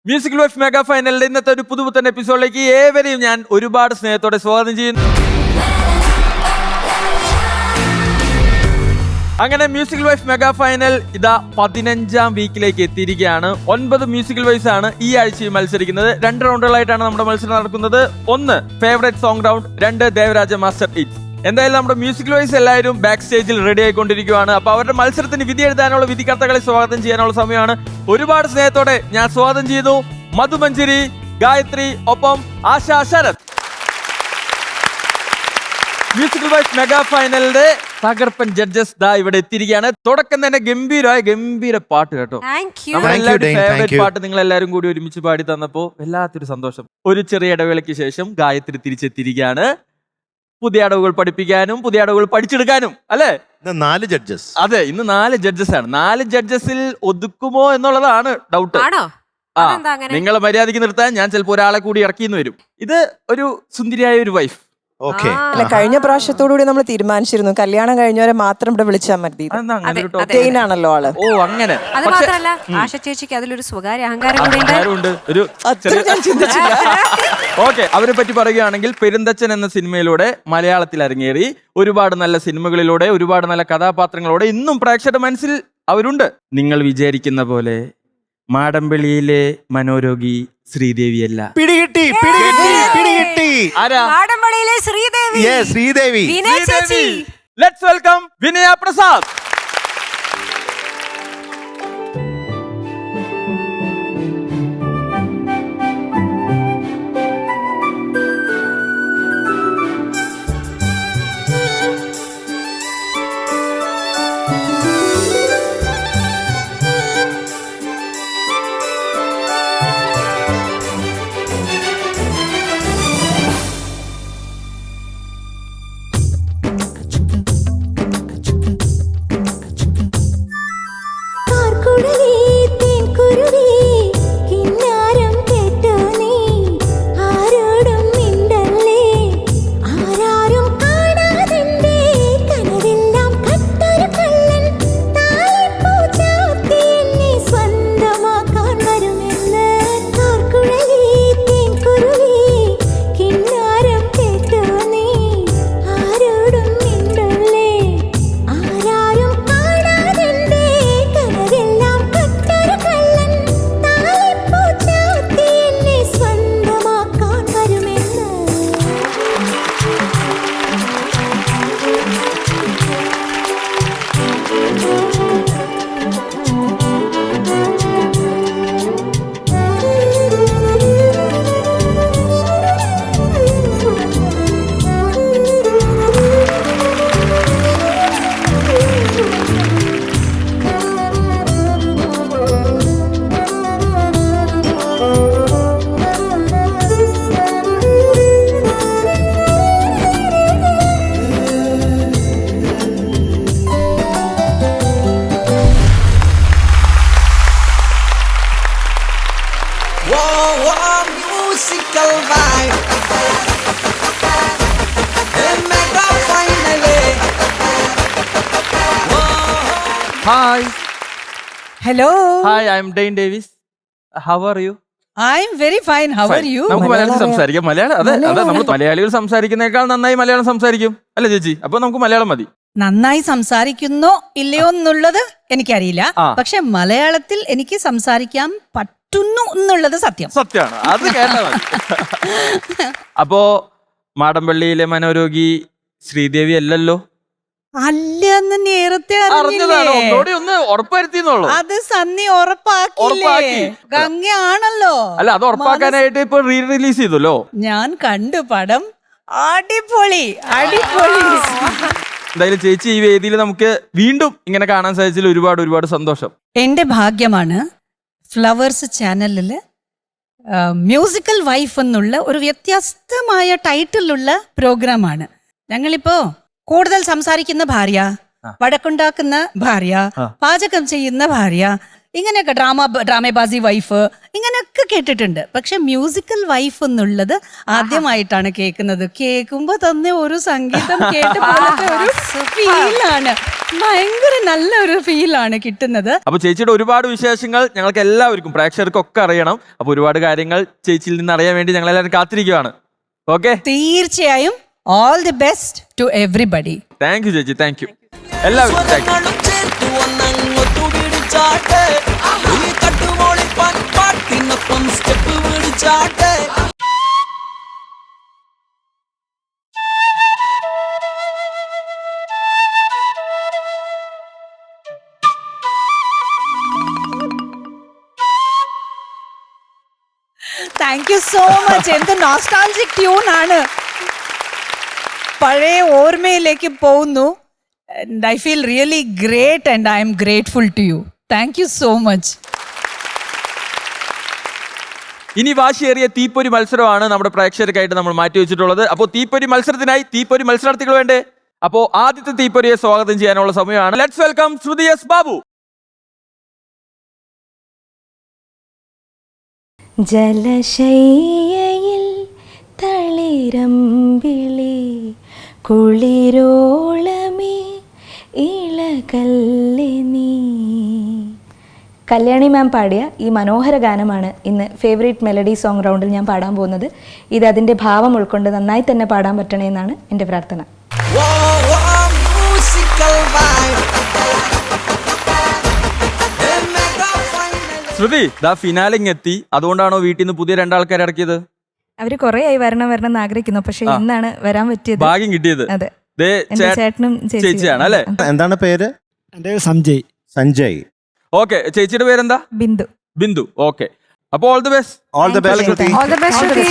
Musical wife mega ഫൈനലിന്റെ ഇന്നത്തെ ഒരു പുതുപുത്തൻ എപ്പിസോഡിലേക്ക് ഏവരെയും ഞാൻ ഒരുപാട് സ്നേഹത്തോടെ സ്വാഗതം ചെയ്യുന്നു. അങ്ങനെ മ്യൂസിക്കൽ വൈഫ് മെഗാ ഫൈനൽ ഇതാ 15ാം വീക്കിലേക്ക് എത്തിയിരിക്കുകയാണ്. 9 മ്യൂസിക്കൽ വൈസ് ആണ് ഈ ആഴ്ചയിൽ മത്സരിക്കുന്നത്. 2 റൗണ്ടുകളായിട്ടാണ് നമ്മുടെ മത്സരം നടക്കുന്നത്. 1 favourite song round, 2 Devaraja master hit. എന്തായാലും നമ്മുടെ മ്യൂസിക്കൽ വൈസ് എല്ലാവരും ബാക്ക് സ്റ്റേജിൽ റെഡി ആയിക്കൊണ്ടിരിക്കുകയാണ്. അപ്പൊ അവരുടെ മത്സരത്തിന് വിധി എഴുതാനുള്ള വിധികർത്താക്കളെ സ്വാഗതം ചെയ്യാനുള്ള സമയമാണ്. ഒരുപാട് സ്നേഹത്തോടെ ഞാൻ സ്വാഗതം ചെയ്തു മധുമഞ്ജരി, ഗായത്രി, ഒപ്പം ആശ, ശരത്. മ്യൂസിക്കൽ വൈസ് മെഗാ ഫൈനലിന്റെ തകർപ്പൻ ജഡ്ജസ് ദാ ഇവിടെ എത്തിയിരിക്കുകയാണ്. തുടക്കം തന്നെ ഗംഭീര പാട്ട് കേട്ടോ. നമ്മുടെ എല്ലാവരും ഫേവറേറ്റ് പാട്ട് നിങ്ങൾ എല്ലാവരും കൂടി ഒരുമിച്ച് പാടി തന്നപ്പോ വല്ലാത്തൊരു സന്തോഷം. ഒരു ചെറിയ ഇടവേളയ്ക്ക് ശേഷം ഗായത്രി തിരിച്ചെത്തിയിരിക്കുകയാണ്. പുതിയ അടവുകൾ പഠിപ്പിക്കാനും പുതിയ അടവുകൾ പഠിച്ചെടുക്കാനും അല്ലെ. 4 ജഡ്ജസ്. അതെ, ഇന്ന് 4 ജഡ്ജസ് ആണ്. 4 ജഡ്ജസിൽ ഒതുക്കുമോ എന്നുള്ളതാണ് ഡൗട്ട്. നിങ്ങളെ മര്യാദയ്ക്ക് നിർത്താൻ ഞാൻ ചിലപ്പോ ഒരാളെ കൂടി ഇറക്കിന്ന് വരും. ഇത് ഒരു സുന്ദരിയായ ഒരു വൈഫ്. അല്ല, കഴിഞ്ഞ പ്രാവശ്യത്തോടുകൂടി നമ്മൾ തീരുമാനിച്ചിരുന്നു കല്യാണം കഴിഞ്ഞവരെ മാത്രം ഇവിടെ വിളിച്ചാൽ മതി. ആണല്ലോ ആള്. ഓ, അങ്ങനെ. അത് മാത്രല്ല, ആശ ചേച്ചിക്ക് അതിലൊരു സ്വകാര്യ അഹങ്കാരം. ഓക്കെ, അവരെ പറ്റി പറയുകയാണെങ്കിൽ പെരുന്തച്ചൻ എന്ന സിനിമയിലൂടെ മലയാളത്തിൽ അരങ്ങേറി. ഒരുപാട് നല്ല സിനിമകളിലൂടെ, ഒരുപാട് നല്ല കഥാപാത്രങ്ങളോടെ ഇന്നും പ്രേക്ഷക മനസ്സിൽ അവരുണ്ട്. നിങ്ങൾ വിചാരിക്കുന്ന പോലെ മാടമ്പള്ളിയിലെ മനോരോഗി ശ്രീദേവിയല്ല. പിടികിട്ടി. ആരാ? മാടമ്പള്ളിയിലെ ശ്രീദേവി. ശ്രീദേവി. വിനയ ചേച്ചി. Let's welcome Vinaya Prasad. Hi. Hello. Hi, I'm Dane Davis. How are you? I'm very fine. How are you? നമുക്ക് മലയാളത്തിൽ സംസാരിക്കാം. അതെ നമ്മൾ മലയാളികൾ സംസാരിക്കുന്നേക്കാൾ നന്നായി മലയാളം സംസാരിക്കും അല്ലെ ചേച്ചി? അപ്പൊ നമുക്ക് മലയാളം മതി. നന്നായി സംസാരിക്കുന്നോ ഇല്ലയോ എന്നുള്ളത് എനിക്കറിയില്ല. പക്ഷെ മലയാളത്തിൽ എനിക്ക് സംസാരിക്കാൻ പറ്റുന്നു എന്നുള്ളത് സത്യമാണ്. അത് കേട്ടാ മതി. അപ്പോ മാടമ്പള്ളിയിലെ മനോരോഗി ശ്രീദേവി അല്ലല്ലോ? അല്ലെന്ന് നേരത്തെ ഒന്ന് ഉറപ്പുവരുത്തിന്നുള്ളൂ. അത് സന്നി ഉറപ്പാക്കി ഗംഗയാണല്ലോ. അല്ല, അത് ഉറപ്പാക്കാനായിട്ട് ഇപ്പൊ റിലീസ് ചെയ്തല്ലോ. ഞാൻ കണ്ടു പടം. അടിപൊളി. എന്തായാലും ചേച്ചി ഈ വേദിയിൽ നമുക്ക് വീണ്ടും ഇങ്ങനെ കാണാൻ സാധിച്ചതിൽ ഒരുപാട് സന്തോഷം. എന്റെ ഭാഗ്യമാണ്. ഫ്ലവേഴ്സ് ചാനലില് മ്യൂസിക്കൽ വൈഫ് എന്നുള്ള ഒരു വ്യത്യസ്തമായ ടൈറ്റിലുള്ള പ്രോഗ്രാമാണ്. ഞങ്ങളിപ്പോ കൂടുതൽ സംസാരിക്കുന്ന ഭാര്യ, വഴക്കുണ്ടാക്കുന്ന ഭാര്യ, പാചകം ചെയ്യുന്ന ഭാര്യ, ഇങ്ങനെയൊക്കെ ഡ്രാമേബാസി വൈഫ്, ഇങ്ങനെയൊക്കെ കേട്ടിട്ടുണ്ട്, പക്ഷെ മ്യൂസിക്കൽ വൈഫ് എന്നുള്ളത് ആദ്യമായിട്ടാണ് കേൾക്കുന്നത്. കേൾക്കുമ്പോ തന്നെ ഒരു സംഗീതം കേട്ട പോലത്തെ ഒരു ഫീലാണ്, ഭയങ്കര നല്ല ഒരു ഫീലാണ് കിട്ടുന്നത്. അപ്പൊ ചേച്ചിയുടെ ഒരുപാട് വിശേഷങ്ങൾ ഞങ്ങൾക്ക് എല്ലാവർക്കും പ്രേക്ഷകർക്കൊക്കെ അറിയണം. അപ്പൊ ഒരുപാട് കാര്യങ്ങൾ ചേച്ചിയിൽ നിന്ന് അറിയാൻ വേണ്ടി ഞങ്ങൾ എല്ലാവരും കാത്തിരിക്കുകയാണ്. ഓക്കെ, തീർച്ചയായും all the best to everybody. Thank you ചേച്ചി, താങ്ക് യു എല്ലാവർക്കും. Thank you. Thank you so much. എന്ത് നോസ്റ്റാൾജിക് ട്യൂൺ ആണ്, പഴയ ഓർമ്മയിലേക്ക് പോകുന്നു. And I feel really great and I am grateful to you. Thank you so much. ഇനി വാശിയേറിയ തീപ്പൊരി മത്സരമാണ് നമ്മുടെ പ്രേക്ഷകർക്കായിട്ട് നമ്മൾ മാറ്റി വെച്ചിട്ടുള്ളത്. അപ്പോൾ തീപ്പൊരി മത്സരത്തിനായി തീപ്പൊരി മത്സരാർത്ഥികൾ വേണ്ടേ? അപ്പോൾ ആദ്യത്തെ തീപ്പൊരിയെ സ്വാഗതം ചെയ്യാനുള്ള സമയമാണ്. Let's welcome Shruti S Babu. ജലശയ്യയിൽ തളിരമ്പിളി കുളിരോളമേ ഇളകല്ലേ നീ. കല്യാണി മാം പാടിയ ഈ മനോഹര ഗാനമാണ് ഇന്ന് ഫേവറേറ്റ് മെലഡി സോങ് റൗണ്ടിൽ ഞാൻ പാടാൻ പോകുന്നത്. ഇത് അതിൻ്റെ ഭാവം ഉൾക്കൊണ്ട് നന്നായി തന്നെ പാടാൻ പറ്റണേ എന്നാണ് എൻ്റെ പ്രാർത്ഥന. ശ്രുതി, ദാ ഫിനാലിങ് എത്തി. അതുകൊണ്ടാണോ വീട്ടിൽ നിന്ന് പുതിയ രണ്ടാൾക്കാർ ഇറക്കിയത്? അവര് കുറെ ആയി വരണം എന്ന് ആഗ്രഹിക്കുന്നു, പക്ഷെ ഇന്നാണ് വരാൻ പറ്റിയത്. ഭാഗ്യം കിട്ടിയത്. അതെ, ദേ എന്റെ ചേട്ടനും ചേച്ചിയാണ് അല്ലേ? എന്താണ് പേര്? എൻ്റെ പേര് സഞ്ജയ്. സഞ്ജയ്. ഓക്കെ, ചേച്ചിയുടെ പേരെന്താ? ബിന്ദു. ബിന്ദു. ഓക്കെ, അപ്പോൾ all the best. All the best. All the best, Shruti.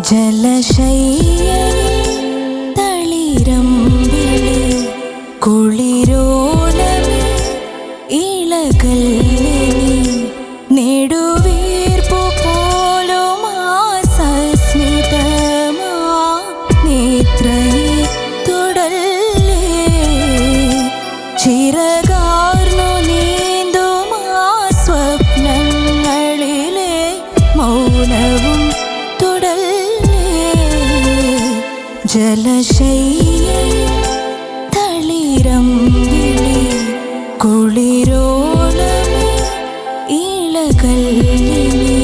ജലശയ്യയിൽ തളിരമ്പിളി കുളിരോളമേ ഇളകല്ലേ നീ. നെടുവീർപ്പു പോലും സസ്മിതമാ നേത്രയെ തുടല്ലേ. ചിറകാർന്നു നീന്തുമാ സ്വപ്നങ്ങളിലെ മൗനവും ജലശയ്യയിൽ തളിരമ്പിളി കുളിരോളമേ ഇളകല്ലേ നീ.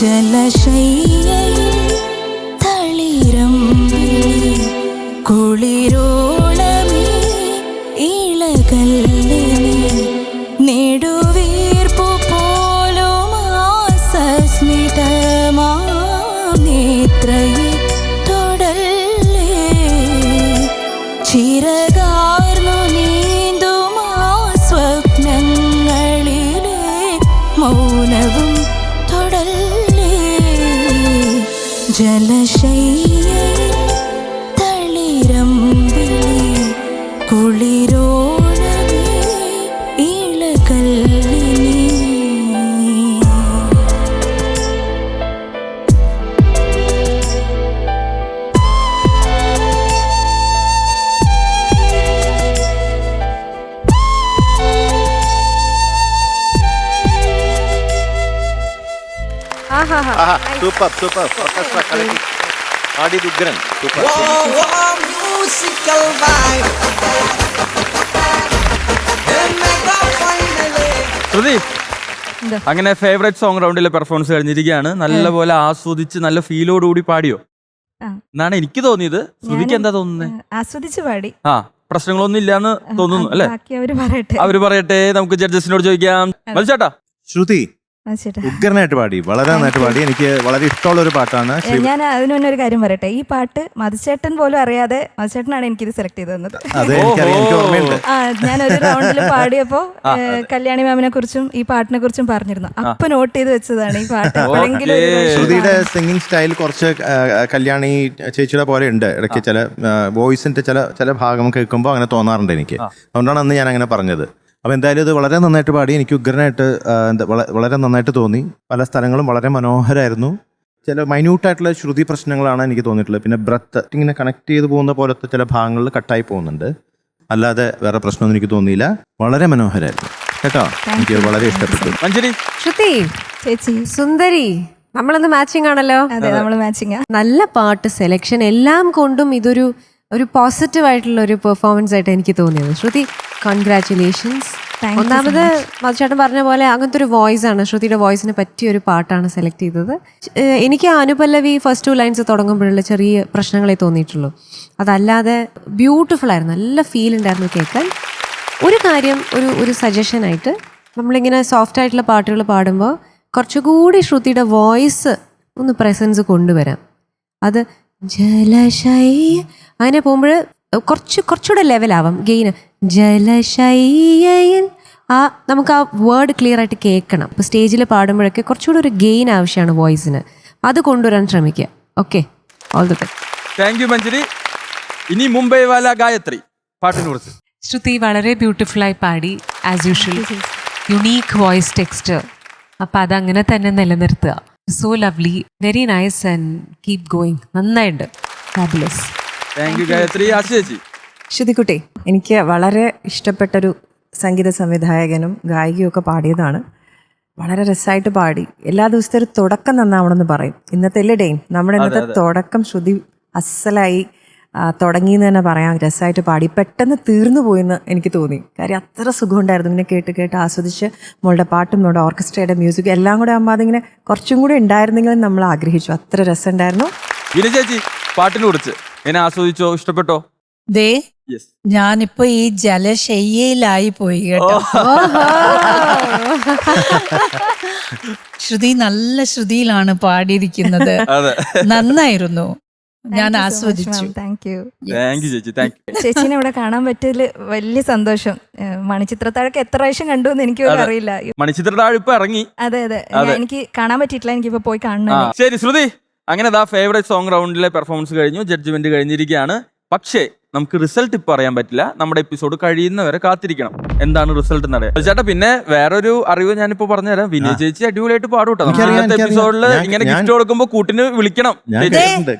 ജലശയ്യയിൽ തളിരം കുളിരോളമേ ഇളകല്ലേ നെടുവീർപ്പു പോലും ആസസ്മിതമാ നേത്രയെ തൊടല്ലേ ചിരകാർന്നു നീന്തുമാ സ്വപ്നങ്ങളിലെ മൗനവും തൊടല്ലേ ജലശയ്യയിൽ തളിരം കുളിരോളമേ ഇളകല്ലേ സൂപ്പർ സൂപ്പർ ആടിയത് ഉഗ്രൻ സൂപ്പർ. ശ്രുതി, അങ്ങനെ ഫേവറേറ്റ് സോങ് റൗണ്ടിലെ പെർഫോമൻസ് കഴിഞ്ഞിരിക്കുകയാണ്. നല്ലപോലെ ആസ്വദിച്ച് നല്ല ഫീലോടുകൂടി പാടിയോ എന്നാണ് എനിക്ക് തോന്നിയത്. ശ്രുതിക്ക് എന്താ തോന്നുന്നത്? ആസ്വദിച്ച് പാടി. ആ, പ്രശ്നങ്ങളൊന്നും ഇല്ലാന്ന് തോന്നുന്നു അല്ലെ? അവര് പറയട്ടെ, നമുക്ക് ജഡ്ജസിനോട് ചോദിക്കാം. മത്സേട്ടാ, ശ്രുതി ഉഗ്രനായിട്ട് പാടി, വളരെ നന്നായിട്ട് പാടി. എനിക്ക് വളരെ ഇഷ്ടമുള്ള ഒരു പാട്ടാണ്. ഞാൻ അതിന് മുന്നേ ഒരു കാര്യം പറയട്ടെ, ഈ പാട്ട് മധുചേട്ടൻ പോലും അറിയാതെ മധുചേട്ടനാണ് എനിക്കിത് സെലക്ട് ചെയ്ത് തന്നത്. അതെ, എനിക്കറിയാം, എനിക്ക് ഓർമ്മയുണ്ട്. ഞാൻ ഒരു റൗണ്ടിൽ പാടിയപ്പോ കല്യാണി മാമിനെ കുറിച്ചും ഈ പാട്ടിനെ കുറിച്ചും പറഞ്ഞിരുന്നു. അപ്പൊ നോട്ട് ചെയ്ത് വെച്ചതാണ് ഈ പാട്ട്. എപ്പോഴെങ്കിലും ശ്രുതിയുടെ സിംഗിങ് സ്റ്റൈൽ കുറച്ച് കല്യാണി ചേച്ചിയുടെ പോലെ ഉണ്ട്. ഇടയ്ക്ക് ചില വോയിസിന്റെ ചില ഭാഗം കേൾക്കുമ്പോൾ അങ്ങനെ തോന്നാറുണ്ട് എനിക്ക്. അതുകൊണ്ടാണ് അന്ന് ഞാൻ അങ്ങനെ പറഞ്ഞത്. അപ്പോൾ എന്തായാലും ഇത് വളരെ നന്നായിട്ട് പാടി. എനിക്ക് ഉഗ്രനായിട്ട് വളരെ നന്നായിട്ട് തോന്നി. പല സ്ഥലങ്ങളും വളരെ മനോഹരമായിരുന്നു. ചില മൈന്യൂട്ടായിട്ടുള്ള ശ്രുതി പ്രശ്നങ്ങളാണ് എനിക്ക് തോന്നിയിട്ടുള്ളത്. പിന്നെ ബ്രത്ത് ഇങ്ങനെ കണക്ട് ചെയ്ത് പോകുന്ന പോലത്തെ ചില ഭാഗങ്ങളിൽ കട്ടായി പോകുന്നുണ്ട്. അല്ലാതെ വേറെ പ്രശ്നമൊന്നും എനിക്ക് തോന്നിയില്ല. വളരെ മനോഹരമായിരുന്നു കേട്ടോ, എനിക്ക് വളരെ ഇഷ്ടപ്പെട്ടു. മഞ്ജരി, ശ്രുതി ചേച്ചി സുന്ദരി, നമ്മളൊന്ന് മാച്ചിങ് ആണല്ലോ. അതെ, നമ്മൾ മാച്ചിങ്. നല്ല പാട്ട് സെലക്ഷൻ എല്ലാം കൊണ്ടും ഇതൊരു പോസിറ്റീവ് ആയിട്ടുള്ള ഒരു പെർഫോമൻസ് ആയിട്ട് എനിക്ക് തോന്നിയത്. ശ്രുതി, കൺഗ്രാറ്റുലേഷൻസ്. ഒന്നാമത് മധുചേട്ടൻ പറഞ്ഞ പോലെ അങ്ങനത്തെ ഒരു വോയിസ് ആണ്, ശ്രുതിയുടെ വോയിസിന് പറ്റിയ ഒരു പാട്ടാണ് സെലക്ട് ചെയ്തത്. എനിക്ക് അനുപല്ലവി ഫസ്റ്റ് 2 ലൈൻസ് തുടങ്ങുമ്പോഴുള്ള ചെറിയ പ്രശ്നങ്ങളെ തോന്നിയിട്ടുള്ളൂ. അതല്ലാതെ ബ്യൂട്ടിഫുൾ ആയിരുന്നു, നല്ല ഫീൽ ഉണ്ടായിരുന്നു കേൾക്കാൻ. ഒരു കാര്യം, ഒരു സജഷനായിട്ട്, നമ്മളിങ്ങനെ സോഫ്റ്റ് ആയിട്ടുള്ള പാട്ടുകൾ പാടുമ്പോൾ കുറച്ചുകൂടി ശ്രുതിയുടെ വോയിസ് ഒന്ന് പ്രസൻസ് കൊണ്ടുവരാം. അത് ജലശയ്യ അങ്ങനെ പോകുമ്പോൾ കുറച്ചുകൂടെ ലെവലാവാം ഗെയിന്. ജലശയ്യയിൽ നമുക്ക് ആ വേർഡ് ക്ലിയർ ആയിട്ട് കേൾക്കണം. ഇപ്പോൾ സ്റ്റേജിൽ പാടുമ്പോഴൊക്കെ കുറച്ചുകൂടെ ഒരു ഗെയിൻ ആവശ്യമാണ് വോയിസിന്. അത് കൊണ്ടുവരാൻ ശ്രമിക്കുക. Okay, all the best. Thank you Manjari. ഇനി മുംബൈ വാല ഗായത്രി പാട്ടിനെ കുറിച്ച്. ശ്രുതി വളരെ ബ്യൂട്ടിഫുള്ളായി പാടി, as usual. Unique voice texture. അപ്പം അതങ്ങനെ തന്നെ നിലനിർത്തുക. So lovely, very nice and keep going. നന്നായിട്ട് ഫാബുലസ്. Thank you Gayathri. ആശിച്ചേച്ചി. ശ്രുതിക്കുട്ടി, എനിക്ക് വളരെ ഇഷ്ടപ്പെട്ടൊരു സംഗീത സംവിധായകനും ഗായികയും ഒക്കെ പാടിയതാണ്. വളരെ രസമായിട്ട് പാടി. എല്ലാ ദിവസത്തെ ഒരു തുടക്കം നന്നാവണമെന്ന് പറയും. ഇന്നത്തെ അല്ലേ ഡേയും, നമ്മുടെ ഇന്നത്തെ തുടക്കം ശ്രുതി അസലായി തുടങ്ങിയെന്ന് തന്നെ പറയാം. രസമായിട്ട് പാടി, പെട്ടെന്ന് തീർന്നു പോയെന്ന് എനിക്ക് തോന്നി. കാര്യം അത്ര സുഖമുണ്ടായിരുന്നു. ഇങ്ങനെ കേട്ട് ആസ്വദിച്ച് മോളുടെ പാട്ടും മോളുടെ ഓർക്കസ്ട്രയുടെ മ്യൂസിക് എല്ലാം കൂടെ ആകുമ്പോൾ അതിങ്ങനെ കുറച്ചും കൂടെ ഉണ്ടായിരുന്നെങ്കിലും നമ്മൾ ആഗ്രഹിച്ചു. അത്ര രസമുണ്ടായിരുന്നു. വിനു ചേച്ചി, പാട്ടിനെ കുറിച്ച് എന്നെ ആസ്വദിച്ചോ, ഇഷ്ടപ്പെട്ടോ? ദേ, ഞാനിപ്പോ ഈ ജലശയ്യയിലായി പോയി കേട്ടോ. ശ്രുതി നല്ല ശ്രുതിയിലാണ് പാടിയിരിക്കുന്നത്. നന്നായിരുന്നു, ഞാൻ ആസ്വദിച്ചു. Thank you. താങ്ക് യു ചേച്ചി, താങ്ക് യു. ചേച്ചിനെ ഇവിടെ കാണാൻ പറ്റിയതിൽ വലിയ സന്തോഷം. മണിച്ചിത്രത്താഴൊക്കെ എത്ര പ്രാവശ്യം കണ്ടു എന്ന് എനിക്ക് അറിയില്ല. മണിച്ചിത്രത്താഴ് ഇപ്പൊ ഇറങ്ങി. അതെ, എനിക്ക് കാണാൻ പറ്റിയിട്ടില്ല. എനിക്കിപ്പോ പോയി കാണണം. ശരി ശ്രുതി, അങ്ങനെ ഫേവറേറ്റ് സോങ് റൗണ്ടിലെ പെർഫോമൻസ് കഴിഞ്ഞു, ജഡ്ജ്മെന്റ് കഴിഞ്ഞിരിക്കുകയാണ്. പക്ഷേ നമുക്ക് റിസൾട്ട് ഇപ്പൊ അറിയാൻ പറ്റില്ല. നമ്മുടെ എപ്പിസോഡ് കഴിയുന്നവരെ കാത്തിരിക്കണം എന്താണ് റിസൾട്ട് എന്നറിയാം. ചേട്ടാ, പിന്നെ വേറൊരു അറിവ് ഞാനിപ്പോ പറഞ്ഞുതരാം. വിനയ ചേച്ചി അടിപൊളിയായിട്ട് പാടൂട്ടോ. നമ്മുടെ എപ്പിസോഡില് ഇങ്ങനെ ഗിഫ്റ്റ് കൊടുക്കുമ്പോ കൂട്ടിന് വിളിക്കണം.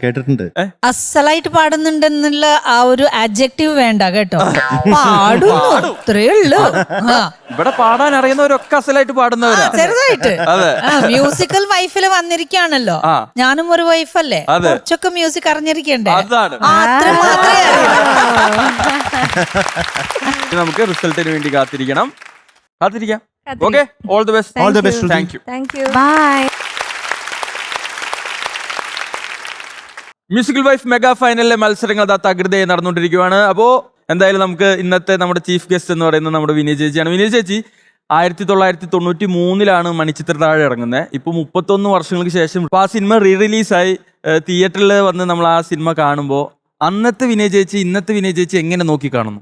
കേട്ടിട്ടുണ്ട്. അസലായിട്ട് പാടുന്നുണ്ടെന്നുള്ള ആ ഒരു ആഡ്ജക്റ്റീവ് വേണ്ട കേട്ടോ. പാടൂ, അത്രേ ഉള്ളൂ. ഇവിടെ പാടാൻ അറിയുന്നവരൊക്കെ അസലായിട്ട് പാടുന്നവരാ. ചെറുതായിട്ട്. അതെ, മ്യൂസിക്കൽ വൈഫില് വന്നിരിക്കുകയാണല്ലോ. ഞാനും ഒരു വൈഫല്ലേ, കുറച്ചൊക്കെ മ്യൂസിക് അറിഞ്ഞിരിക്കണ്ടേ? അതാണ്. നമുക്ക് റിസൾട്ടിന് വേണ്ടി കാത്തിരിക്കാം. Okay, all the best. All the best. Thank you. Thank you. Bye. Musical wife mega ഫൈനലിലെ മത്സരങ്ങൾ തകൃതയായി നടന്നുകൊണ്ടിരിക്കുകയാണ്. അപ്പോൾ എന്തായാലും നമുക്ക് ഇന്നത്തെ നമ്മുടെ ചീഫ് ഗസ്റ്റ് എന്ന് പറയുന്നത് നമ്മുടെ വിനയ ചേച്ചിയാണ്. വിനയ ചേച്ചി 1993 മണിച്ചിത്രത്താഴ് ഇറങ്ങുന്നത്. ഇപ്പോൾ 31 വർഷങ്ങൾക്ക് ശേഷം ആ സിനിമ റീ റിലീസായി തിയേറ്ററിൽ വന്ന് നമ്മൾ ആ സിനിമ കാണുമ്പോൾ അന്നത്തെ വിനയ ചേച്ചി ഇന്നത്തെ വിനയ ചേച്ചി എങ്ങനെ നോക്കി കാണുന്നു?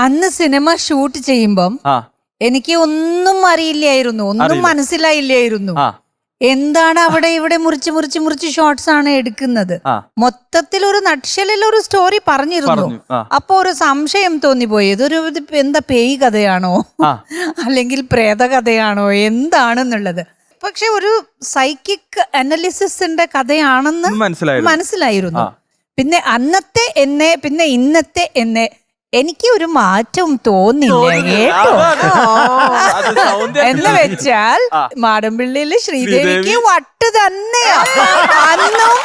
അന്ന് സിനിമ ഷൂട്ട് ചെയ്യുമ്പം ആ എനിക്ക് ഒന്നും അറിയില്ലായിരുന്നു, ഒന്നും മനസ്സിലായില്ലായിരുന്നു. എന്താണ് അവിടെ ഇവിടെ മുറിച്ച് ഷോർട്സ് ആണ് എടുക്കുന്നത്. മൊത്തത്തിൽ ഒരു നട്ഷലിൽ ഒരു സ്റ്റോറി പറഞ്ഞിരുന്നു. അപ്പൊ ഒരു സംശയം തോന്നിപ്പോയി, ഇതൊരു എന്താ പേയ് കഥയാണോ അല്ലെങ്കിൽ പ്രേത കഥയാണോ എന്താണെന്നുള്ളത്. പക്ഷെ ഒരു സൈക്കിക് അനാലിസിന്റെ കഥയാണെന്ന് മനസ്സിലായിരുന്നു. പിന്നെ അന്നത്തെ എന്നെ പിന്നെ ഇന്നത്തെ എന്നെ എനിക്ക് ഒരു മാറ്റവും തോന്നില്ല കേട്ടോ. എന്ന് വെച്ചാൽ മാടമ്പിള്ളിയില് ശ്രീദേവിക്ക് വട്ട് തന്നെയാ അന്നും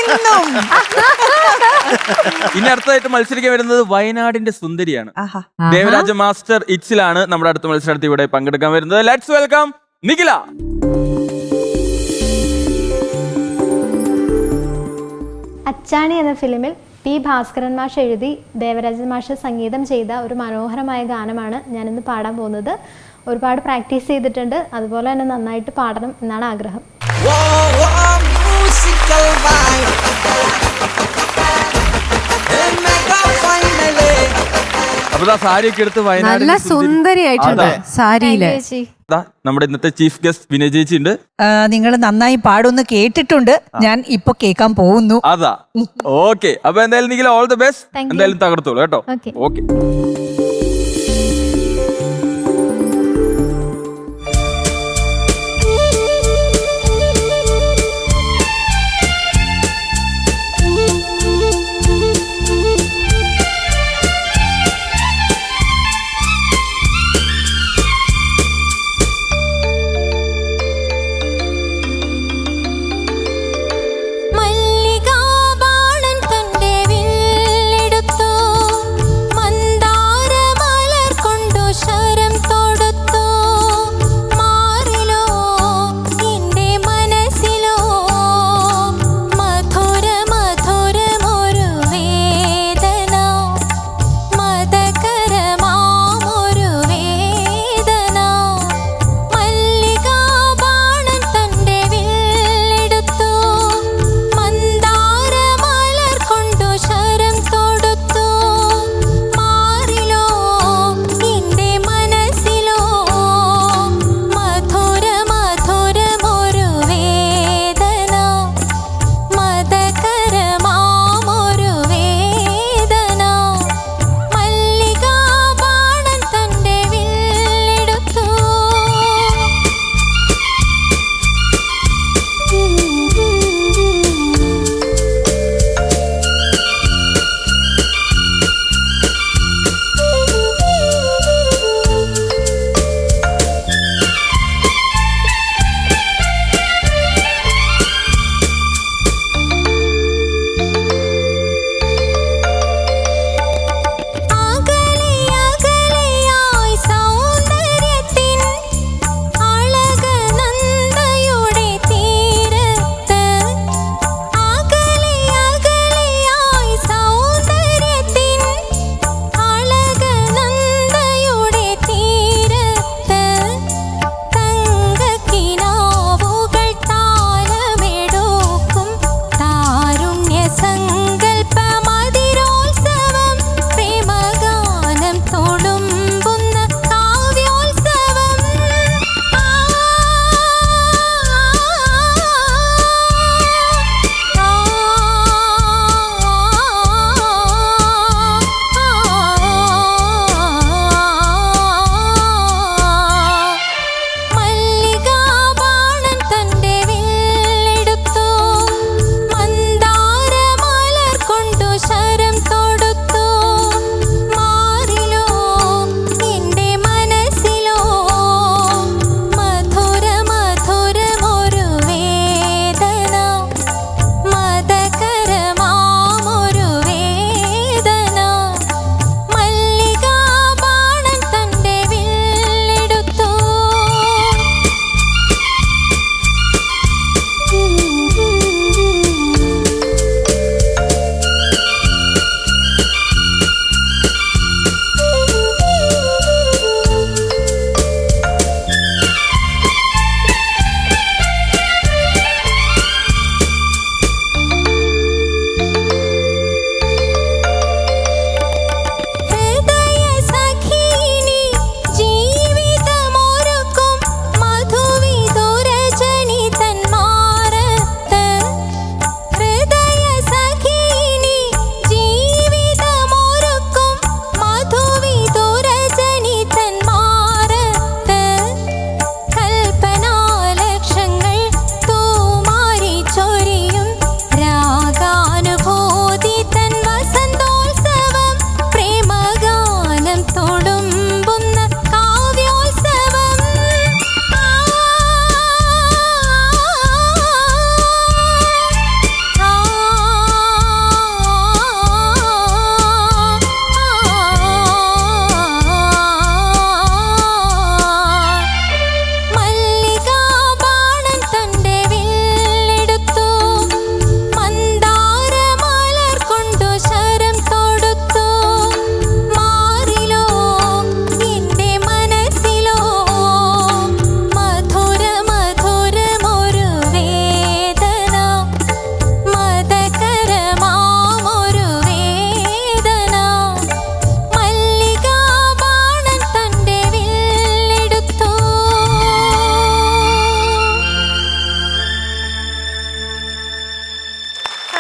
ഇന്നും. ഇനി അടുത്തതായിട്ട് മത്സരിക്കാൻ വരുന്നത് വയനാടിന്റെ സുന്ദരിയാണ്. ദേവരാജ മാസ്റ്റർ ഇറ്റ്സിലാണ് നമ്മുടെ അടുത്ത മത്സരത്തിൽ ഇവിടെ പങ്കെടുക്കാൻ വരുന്നത്. Let's welcome Nikhila. അച്ചാണി എന്ന ഫിലിമിൽ പി ഭാസ്കരൻ മാഷ് എഴുതി ദേവരാജൻ മാഷ് സംഗീതം ചെയ്ത ഒരു മനോഹരമായ ഗാനമാണ് ഞാനിന്ന് പാടാൻ പോകുന്നത്. ഒരുപാട് പ്രാക്ടീസ് ചെയ്തിട്ടുണ്ട്, അതുപോലെ തന്നെ നന്നായിട്ട് പാടണം എന്നാണ് ആഗ്രഹം. സാരിയൊക്കെ എടുത്ത് നല്ല സുന്ദരിയായിട്ടുണ്ട് സാരിയില്. നമ്മുടെ ഇന്നത്തെ ചീഫ് ഗസ്റ്റ് വിനയ ചേച്ചി ഉണ്ട്. നിങ്ങൾ നന്നായി പാടുമെന്ന് കേട്ടിട്ടുണ്ട്, ഞാൻ ഇപ്പൊ കേൾക്കാൻ പോകുന്നു. അതാ ഓക്കെ. അപ്പൊ എന്തായാലും നിഖില ഓൾ ദി ബെസ്റ്റ്. എന്തായാലും തകർത്തോളൂ കേട്ടോ. ഓക്കെ. മല്ലികാ ബാണൻ തന്റെ വില്ലെടുത്തു, മന്ദാര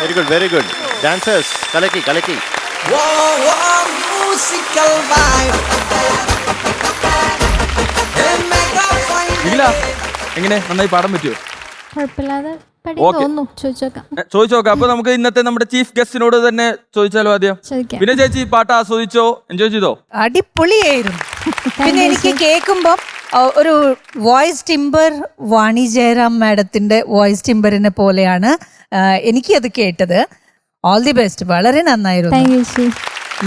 very good very good. Dancers കലക്കി കലക്കി. നിഖില എങ്ങനെ നന്നായി പാടാൻ പറ്റുമോ? കുഴപ്പമില്ലാതെ പഠി Okay. തോന്നുന്നു. ചോദിച്ചോക്കാം. ചോദിച്ചു നോക്കാം. അപ്പൊ നമുക്ക് ഇന്നത്തെ നമ്മുടെ ചീഫ് ഗസ്റ്റിനോട് തന്നെ ചോദിച്ചാലോ ആദ്യം. ചോദിക്കാം. പിന്നെ ചേച്ചി പാട്ട് ആസ്വദിച്ചോ, എൻജോയ് ചെയ്തോ? അടിപൊളിയായിരുന്നു. പിന്നെ എനിക്ക് കേൾക്കുമ്പോൾ ഒരു വോയിസ് ടിമ്പർ വാണി ജയറാം മാഡത്തിന്റെ വോയിസ് ടിമ്പറിനെ പോലെയാണ് എനിക്കത് കേട്ടത്. All the best. വളരെ നന്നായിരുന്നു. താങ്ക് യു ചേച്ചി.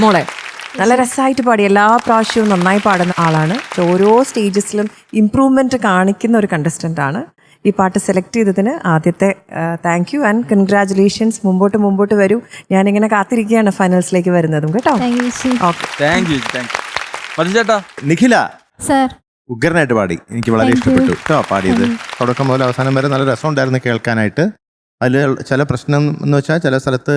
മോളെ നല്ല രസമായിട്ട് പാടി, എല്ലാ പ്രാവശ്യവും നന്നായി പാടുന്ന ആളാണ്. ഓരോ സ്റ്റേജസിലും ഇമ്പ്രൂവ്മെന്റ് കാണിക്കുന്ന ഒരു കണ്ടസ്റ്റന്റ് ആണ്. ഈ പാട്ട് സെലക്ട് ചെയ്തതിന് ആദ്യത്തെ താങ്ക് യു ആൻഡ് കൺഗ്രാറ്റുലേഷൻസ്. മുമ്പോട്ട് വരൂ. ഞാനിങ്ങനെ കാത്തിരിക്കുകയാണ് ഫൈനൽസിലേക്ക് വരുന്നതും കേട്ടോ. താങ്ക് യു ചേച്ചി. Okay, thank you. മധുചേട്ടാ നിഖില സർ. ഉഗ്രനായിട്ട് പാടി. എനിക്ക് വളരെ ഇഷ്ടപ്പെട്ടു കേട്ടോ പാടിയത്. തുടക്കം മുതൽ അവസാനം വരെ നല്ല രസമുണ്ടായിരുന്നു കേൾക്കാനായിട്ട്. അതിൽ ചില പ്രശ്നം എന്ന് വെച്ചാൽ ചില സ്ഥലത്ത്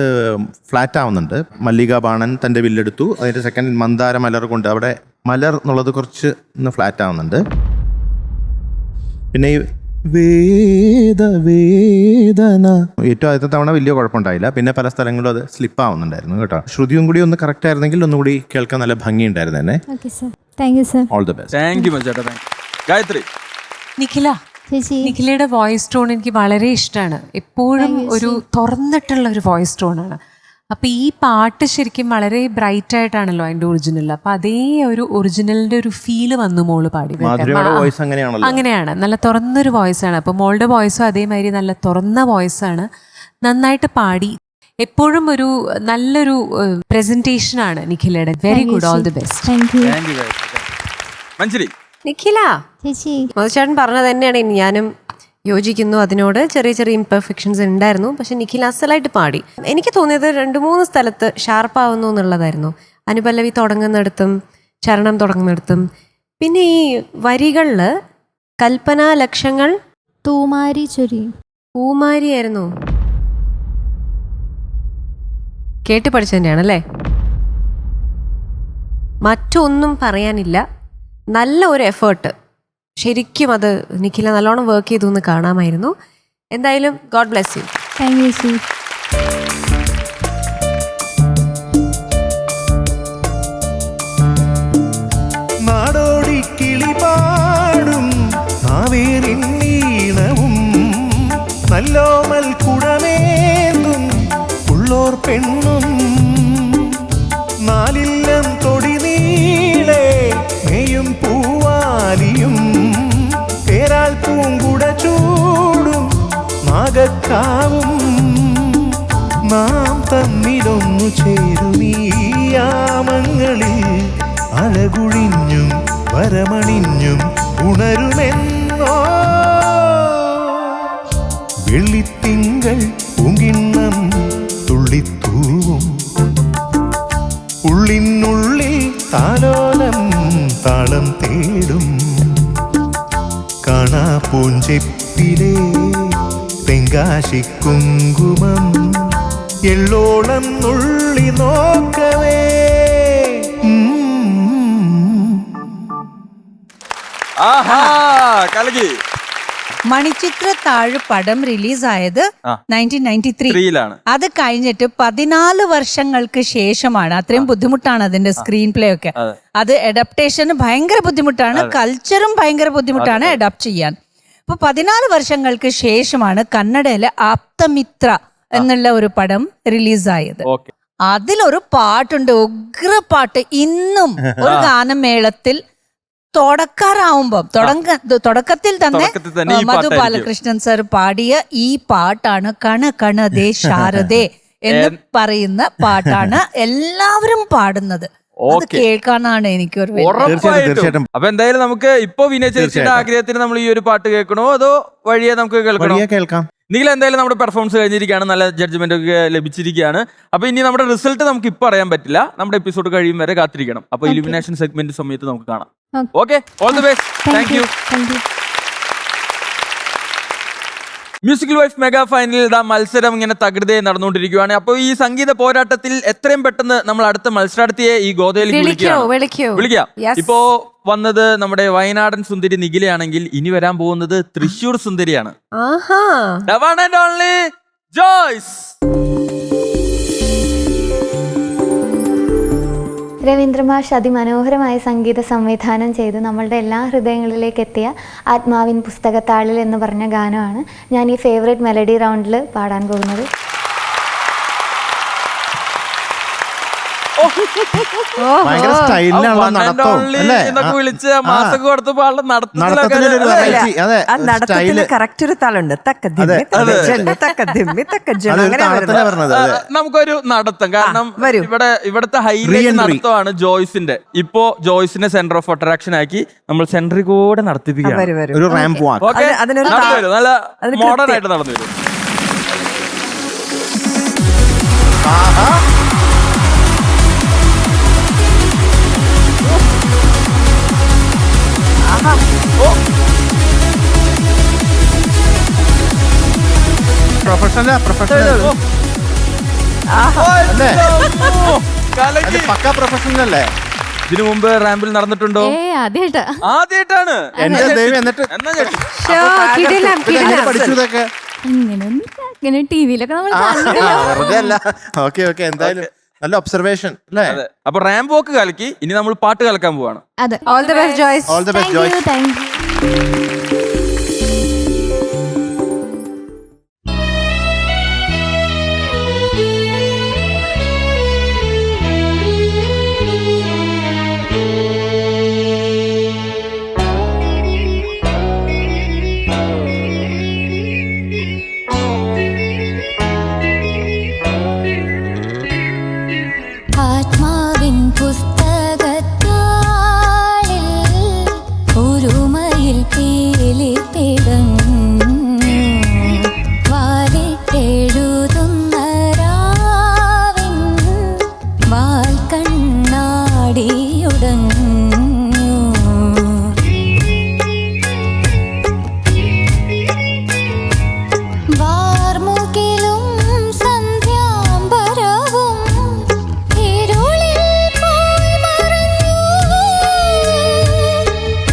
ഫ്ലാറ്റ് ആവുന്നുണ്ട്. മല്ലിക ബാണൻ തൻ്റെ വില്ലെടുത്തു, അതിൻ്റെ സെക്കൻഡ് മന്ദാര മലർ കൊണ്ട് അവിടെ മലർ എന്നുള്ളത് കുറച്ച് ഒന്ന് ഫ്ലാറ്റ് ആവുന്നുണ്ട്. പിന്നെ ഈ വേദന ഏറ്റവും ആദ്യത്തെ തവണ വലിയ കുഴപ്പമുണ്ടായില്ല. പിന്നെ പല സ്ഥലങ്ങളും അത് സ്ലിപ്പ് ആവുന്നുണ്ടായിരുന്നു കേട്ടോ. ശ്രുതിയും കൂടി ഒന്ന് കറക്റ്റ് ആയിരുന്നെങ്കിൽ ഒന്നുകൂടി കേൾക്കാൻ നല്ല ഭംഗിയുണ്ടായിരുന്നു തന്നെ. Okay sir. Thank you sir. All the best. Thank you മധുചേട്ടാ. Thank you. ഗായത്രി നിഖില, ചേച്ചി. നിഖിലയുടെ വോയിസ് ടോൺ എനിക്ക് വളരെ ഇഷ്ടമാണ്. എപ്പോഴും ഒരു തുറന്നിട്ടുള്ള ഒരു വോയിസ് ടോണാണ്. അപ്പം ഈ പാട്ട് ശരിക്കും വളരെ ബ്രൈറ്റ് ആയിട്ടാണല്ലോ അതിൻ്റെ ഒറിജിനൽ. അപ്പം അതേ ഒരു ഒറിജിനലിൻ്റെ ഒരു ഫീല് വന്നു മോള് പാടി. മാധുരിയുടെ വോയിസ് അങ്ങനെയാണല്ലോ. അങ്ങനെയാണ്, നല്ല തുറന്നൊരു വോയിസാണ്. അപ്പം മോളുടെ വോയിസും അതേമാതിരി നല്ല തുറന്ന വോയിസാണ്. നന്നായിട്ട് പാടി. എപ്പോഴും ഒരു നല്ലൊരു പ്രസന്റേഷനാണ് നിഖിലയുടെ. Very good, all the best. Thank you thank you Gayathri. Manjari Nikhila, ചേച്ചി. മധുചേട്ടൻ പറഞ്ഞത് തന്നെയാണ് ഞാനും യോജിക്കുന്നു. അതിനോട് ചെറിയ ചെറിയ ഇംപെർഫെക്ഷൻസ് ഉണ്ടായിരുന്നു. പക്ഷെ നിഖിൽ അസലായിട്ട് പാടി. എനിക്ക് തോന്നിയത് 2-3 സ്ഥലത്ത് ഷാർപ്പാവുന്നു എന്നുള്ളതായിരുന്നു. അനുപല്ലവി തുടങ്ങുന്നിടത്തും ചരണം തുടങ്ങുന്നിടത്തും. പിന്നെ ഈ വരികളിൽ കൽപ്പനാ ലക്ഷങ്ങൾ തൂമാരി ചൊരി. പൂമാരിയായിരുന്നു. കേട്ട് പഠിച്ചു തന്നെയാണല്ലേ. മറ്റൊന്നും പറയാനില്ല. നല്ല ഒരു എഫേർട്ട്. ശരിക്കും അത് നിഖില നല്ലോണം വർക്ക് ചെയ്തു എന്ന് കാണാമായിരുന്നു. എന്തായാലും God bless you. Thank you ചേച്ചി. നാടോടി കിളി പാടും നാവേറിനീണവും നല്ലോമൽ കുടമേന്തും ഉള്ളോർ പെണ്ണും നാലില്ലം തൊടി നീളെ മെയ്യും പൂവാലിയും പേരാൽ പൂങ്കുട ചൂടും നാഗക്കാവും നാം തമ്മിലൊന്നു ചേരുമീയാമങ്ങളിൽ അഴകുഴിഞ്ഞും വരമണിഞ്ഞും ഉണരുമെന്നോ വെള്ളിത്തിങ്കൾ പൂങ്കിണ്ണം തുള്ളിത്തൂവും ഉള്ളിനുള്ളിൽ താലോലം താളം തേടും കാണാ പൂഞ്ചെപ്പിലെ തെങ്കാശിക്കുങ്കുമം എള്ളോളം നുള്ളി നോക്കവേ. ആഹാ കലകി. മണിച്ചിത്ര താഴ് പടം റിലീസായത് 1993 ത്രീയിലാണ്. അത് കഴിഞ്ഞിട്ട് 14 വർഷങ്ങൾക്ക് ശേഷമാണ്. അത്രയും ബുദ്ധിമുട്ടാണ് അതിന്റെ സ്ക്രീൻ പ്ലേ ഒക്കെ. അത് അഡാപ്റ്റേഷന് ഭയങ്കര ബുദ്ധിമുട്ടാണ്. കൾച്ചറും ഭയങ്കര ബുദ്ധിമുട്ടാണ് അഡാപ്റ്റ് ചെയ്യാൻ. അപ്പൊ 14 വർഷങ്ങൾക്ക് ശേഷമാണ് കന്നഡയിലെ ആപ്തമിത്ര എന്നുള്ള ഒരു പടം റിലീസായത്. ഓക്കെ. അതിലൊരു പാട്ടുണ്ട്, ഉഗ്ര പാട്ട്. ഇന്നും ഒരു ഗാനമേളത്തിൽ തുടക്കത്തിൽ തന്നെ മധു ബാലകൃഷ്ണൻ സർ പാടിയ ഈ പാട്ടാണ്. കണ കണദേ ശാരദേ എന്ന് പറയുന്ന പാട്ടാണ് എല്ലാവരും പാടുന്നത്. അത് കേൾക്കാനാണ് എനിക്കൊരു ഉറപ്പായിട്ടും. അപ്പൊ എന്തായാലും നമുക്ക് ഇപ്പൊ വിനയ ചേച്ചിയുടെ ആഗ്രഹത്തിന് നമ്മൾ ഈ ഒരു പാട്ട് കേൾക്കണോ അതോ വഴിയെ നമുക്ക് കേൾക്കാം? നിങ്ങൾ എന്തായാലും നമ്മുടെ പെർഫോമൻസ് കഴിഞ്ഞിരിക്കുകയാണ്. നല്ല ജഡ്ജ്മെന്റ് ഒക്കെ ലഭിച്ചിരിക്കുകയാണ്. അപ്പൊ ഇനി നമ്മുടെ റിസൾട്ട് നമുക്ക് ഇപ്പൊ അറിയാൻ പറ്റില്ല. നമ്മുടെ എപ്പിസോഡ് കഴിയും വരെ കാത്തിരിക്കണം. അപ്പൊ ഇലിമിനേഷൻ സെഗ്മെന്റ് സമയത്ത് നമുക്ക് കാണാം. Okay, all the best. Thank U. Musical wife mega ഫൈനലിൽ ഇതാ മത്സരം ഇങ്ങനെ തകൃതയെ നടന്നുകൊണ്ടിരിക്കുകയാണ്. അപ്പോൾ ഈ സംഗീത പോരാട്ടത്തിൽ എത്രയും പെട്ടെന്ന് നമ്മൾ അടുത്ത മത്സരാർത്ഥിയെ ഈ ഗോതയിലേക്ക് വിളിക്കാം. ഇപ്പോ വന്നത് നമ്മുടെ വയനാടൻ സുന്ദരി നിഖിലയാണെങ്കിൽ ഇനി വരാൻ പോകുന്നത് തൃശ്ശൂർ സുന്ദരിയാണ്. ജോയ്സ്. രവീന്ദ്രമാഷ് അതിമനോഹരമായ സംഗീത സംവിധാനം ചെയ്ത് നമ്മളുടെ എല്ലാ ഹൃദയങ്ങളിലേക്ക് എത്തിയ ആത്മാവിൻ പുസ്തകത്താളിൽ എന്ന് പറഞ്ഞ ഗാനമാണ് ഞാൻ ഈ ഫേവറേറ്റ് മെലഡി റൗണ്ടിൽ പാടാൻ പോകുന്നത്. ഭയങ്കര സ്റ്റൈലിനാണല്ലോ നടത്തം അല്ലേ? വിളിച്ച് മാസം കൊടുത്തപ്പോ ആളുടെ നടത്തത്തിനൊരു variety, അതെ, ആ നടത്തത്തിന് കറക്റ്റ് ഒരു താളുണ്ട്. തക്ക ദിമ്മി, തക്ക ജെല്ല്, തക്ക ദിമ്മി, തക്ക ജെല്ല്, അങ്ങനെ താളത്തിലാ പറഞ്ഞത്. നമുക്കൊരു നടത്തം, കാരണം വരൂ. ഇവിടുത്തെ ഹൈലൈറ്റ് നടത്തമാണ് ജോയ്സിന്റെ. ഇപ്പോ ജോയ്സിനെ സെന്റർ ഓഫ് അട്രാക്ഷൻ ആക്കി നമ്മൾ സെന്ററിൽ കൂടെ നടത്തിപ്പിക്കുകയാണ്. വരൂ, വരൂ. ഒരു റാമ്പ് വാക്ക്. ഓക്കെ, അതിനൊരു നല്ല അതിന് മോഡേൺ ആയിട്ട് നടന്നു വരും. പ്രൊഫഷണൽ പക്ക പ്രൊഫഷണൽ അല്ലേ? ഇതിനു മുമ്പ് റാമ്പിൽ നടന്നിട്ടുണ്ടോ? ആദ്യമായിട്ടാണ്. എന്റെ ദൈവം, എന്നിട്ട് എന്നാ ചേച്ചി പഠിച്ചു ഇതൊക്കെ? ഇങ്ങനെ ടിവിയിലൊക്കെ വെറുതെ അല്ല. ഓക്കെ ഓക്കെ, എന്തായാലും നല്ല ഒബ്സർവേഷൻ അല്ലേ? അപ്പൊ റാമ്പ് വോക്ക് കലക്കി, ഇനി നമ്മൾ പാട്ട് കലക്കാൻ പോവാണ്. All the best Joyce. All the best Joyce. ആത്മാവിൻ പുസ്തകത്താളിൽ ഒരുമയിൽ പീലിപ്പിടഞ്ഞു വാലിട്ടെഴുതുന്ന രാവിൻ വാൽ കണ്ണാടിയുടഞ്ഞു വാർമുകിലും സന്ധ്യാംബരവും ഇരുളിൽ പോയി മറഞ്ഞു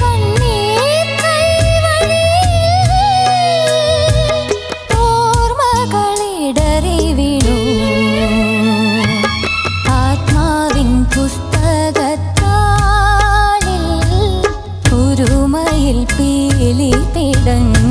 കണ്ണീർ കൈവഴിയിൽ ഓർമ്മകളിടറി വീണു ആത്മാവിൻ പുസ്തകത്താളിൽ ഒരുമയിൽ പീലിപ്പിടഞ്ഞു.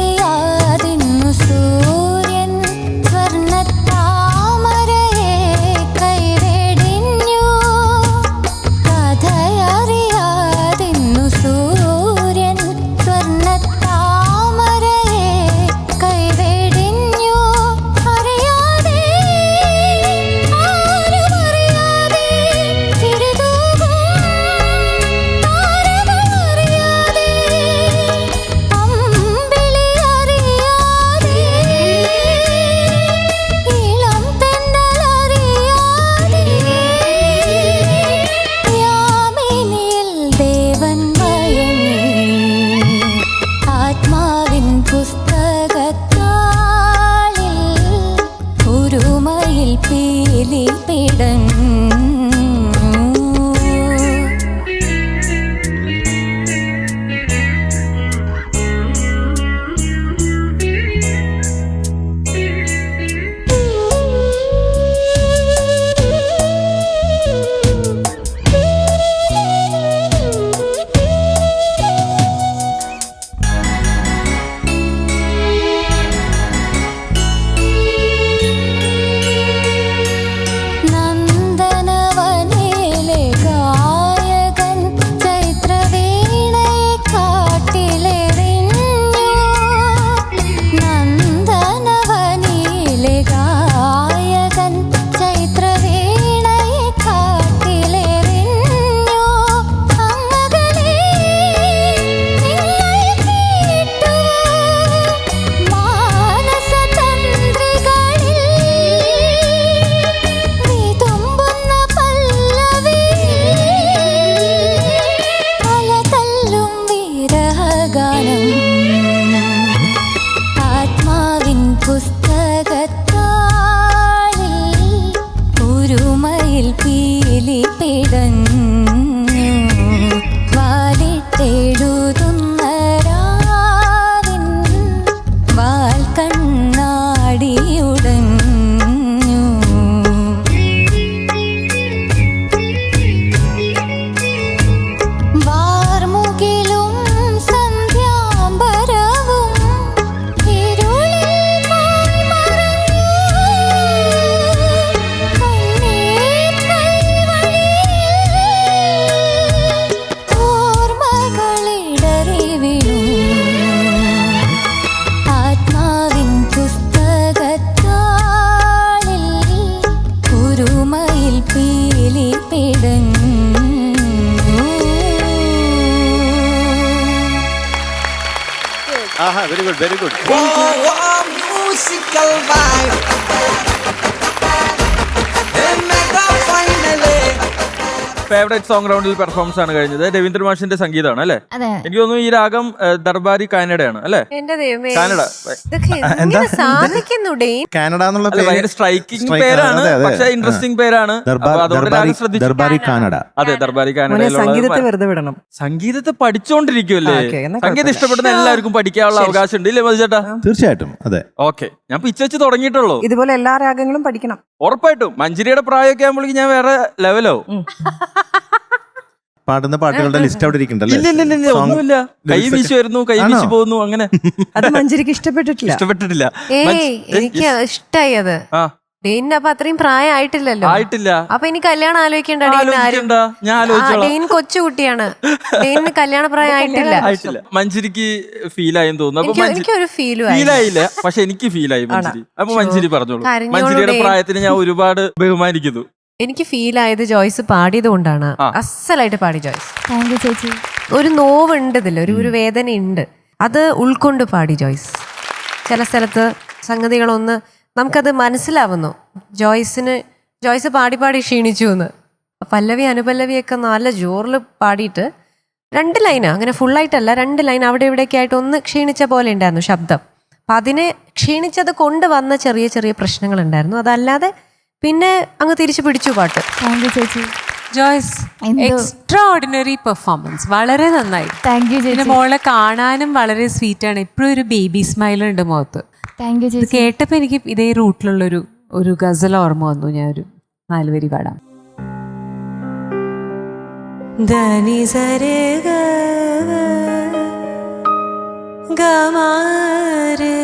കഥയറിയാതിന്നു സൂര്യൻ സ്വർണ്ണത്താമരയെ കൈവെടിഞ്ഞു. കഥയറിയാതിന്നു സൂര്യൻ സ്വർണ്ണത്താമരയെ കൈവെടിഞ്ഞു. അറിയാതെ ആരുമറിയാതെ തിരിതൂകും താരകളറിയാതെ അമ്പിളിയറിയാതെ ഇളം തെന്നലറിയാതെ യാമിനിയിൽ ദേവൻ മയങ്ങി ആത്മാവിൻ പുസ്തകത്താളിൽ ഒരുമയിൽ പീലിപ്പിടഞ്ഞു. നന്ദനവ very good very good. Favourite song റൗണ്ടിൽ പെർഫോമൻസ് ആണ് കഴിഞ്ഞത്. രവീന്ദ്ര മാഷിന്റെ സംഗീതമാണ് അല്ലേ? അതെ. എനിക്ക് തോന്നുന്നു ഈ രാഗം ദർബാരി കാനഡയാണ് അല്ലേ? എന്റെ ദൈവമേ, കാനഡ. ഇതൊക്കെ എങ്ങനെ സാധിക്കുന്നു ഡെയിൻ? കാനഡ എന്നുള്ള അല്ല, ഭയങ്കര സ്ട്രൈക്കിംഗ് പേരാണ്, പക്ഷെ ഇൻട്രസ്റ്റിംഗ് പേരാണ്. അപ്പൊ അതുകൊണ്ട് രാഗം ശ്രദ്ധിച്ചു. ദർബാരി കാനഡ. അതെ, ദർബാരി സംഗീതത്തെ കാനഡയിലുള്ള വെറുതെ വിടണം. സംഗീതത്തെ പഠിച്ചോണ്ടിരിക്കുമല്ലേ? ഓക്കേ, എന്നാ സംഗീതം ഇഷ്ടപ്പെടുന്ന എല്ലാവർക്കും പഠിക്കാനുള്ള അവകാശം ഉണ്ട് ഇല്ലേ മധുചേട്ടാ? തീർച്ചയായിട്ടും അതെ. ഓക്കെ, ഞാൻ പിച്ച് വെച്ച് തുടങ്ങിയിട്ടുള്ളൂ. ഇതുപോലെ എല്ലാ രാഗങ്ങളും പഠിക്കണം. ഉറപ്പായിട്ടും മഞ്ജരിയുടെ പ്രായമൊക്കെ ആകുമ്പോഴേക്കും ഞാൻ വേറെ ലെവലാവും. പാടുന്ന പാട്ടുകളുടെ ലിസ്റ്റ് അവിടെ ഇരിക്കണ്ടല്ലേ? ഇല്ല, ഒന്നുമില്ല. കൈ വീശി വരുന്നു, കൈ വീശി പോകുന്നു, അങ്ങനെ. അത് മഞ്ജരിക്ക് ഇഷ്ടപ്പെട്ടിട്ടില്ല. ഇഷ്ടപ്പെട്ടിട്ടില്ല. എനിക്ക് ഇഷ്ടായി അത്. ഡെയിന് അപ്പൊ അത്രയും പ്രായം ആയിട്ടില്ലല്ലോ. ആയിട്ടില്ല. അപ്പൊ ഇനി കല്യാണം ആലോചിക്കണ്ട. ഞാൻ ആലോചിച്ചോളാം. ഡെയിൻ കൊച്ചുകുട്ടിയാണ്. ഡെയിന് കല്യാണ പ്രായം ആയിട്ടില്ല. മഞ്ജരിക്ക് ഫീൽ ആയെന്ന് തോന്നുന്നു. അപ്പൊ എനിക്കൊരു ഫീൽ ആയില്ല, പക്ഷെ എനിക്ക് ഫീൽ ആയി മഞ്ജരി. അപ്പൊ മഞ്ജരി പറഞ്ഞോളൂ. കരഞ്ഞോളൂ മഞ്ജരിയുടെ ഡെയിൻ. പ്രായത്തിന് ഞാൻ ഒരുപാട് ബഹുമാനിക്കുന്നു. എനിക്ക് ഫീൽ ആയത് ജോയ്സ് പാടിയത് കൊണ്ടാണ്. അസലായിട്ട് പാടി ജോയ്സ്. താങ്ക് യു ചേച്ചി. ഒരു നോവുണ്ട് ഇതിൽ, ഒരു വേദന ഉണ്ട്. അത് ഉൾക്കൊണ്ട് പാടി ജോയ്സ്. ചില സ്ഥലത്ത് സംഗതികളൊന്ന് നമുക്കത് മനസ്സിലാവുന്നു. ജോയ്സ് പാടി പാടി ക്ഷീണിച്ചു എന്ന്. പല്ലവി അനുപല്ലവിയൊക്കെ നല്ല ജോറിൽ പാടിയിട്ട് 2 ലൈന്, അങ്ങനെ ഫുള്ളായിട്ടല്ല, 2 ലൈൻ അവിടെ ഇവിടെയൊക്കെ ആയിട്ട് ഒന്ന് ക്ഷീണിച്ച പോലെ ഉണ്ടായിരുന്നു ശബ്ദം. അപ്പം അതിനെ ക്ഷീണിച്ചത് കൊണ്ട് വന്ന ചെറിയ ചെറിയ പ്രശ്നങ്ങൾ ഉണ്ടായിരുന്നു. അതല്ലാതെ പിന്നെ അങ്ങ് തിരിച്ചു പിടിച്ചു പാട്ട്. താങ്ക് യു ചേച്ചി. ജോയ്സ്, എക്സ്ട്രാ ഓർഡിനറി പെർഫോമൻസ്, വളരെ നന്നായി. താങ്ക് യു പിന്നെ ചേച്ചി. മോളെ കാണാനും വളരെ സ്വീറ്റാണ്. എപ്പോഴും ഒരു ബേബി സ്മൈൽ ഉണ്ട് മുഖത്ത്. താങ്ക് യു ഇത് ചേച്ചി. കേട്ടപ്പോൾ എനിക്ക് ഇതേ റൂട്ടിലുള്ളൊരു ഗസൽ ഓർമ്മ വന്നു. ഞാനൊരു 4 വരി പാടാം. ധനി സരേ ഗമാരേ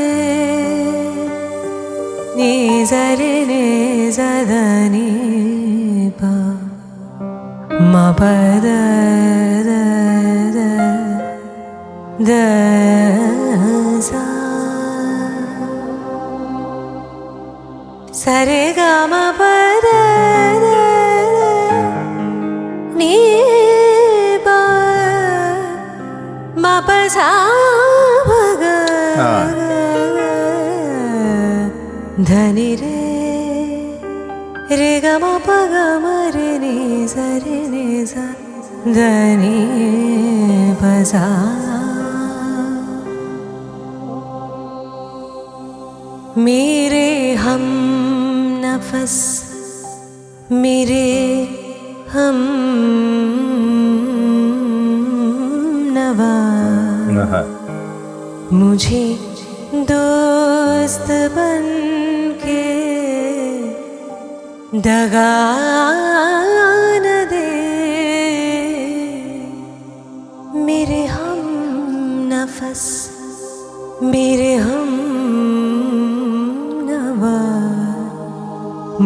നീ സരേ നീ സദനി പ മ പദ ദ സ സരേ ഗമ പദ നീ പ മ പ സ ഭഗ ധനി രേ രേ ഗമ പ ഗമ രേ നീ സ രേ നീ സ ധനി പ സ. मेरे हम नफस मेरे हम नवा मुझे दोस्त बन के दगा न दे. मेरे हम नफस मेरे हम नवा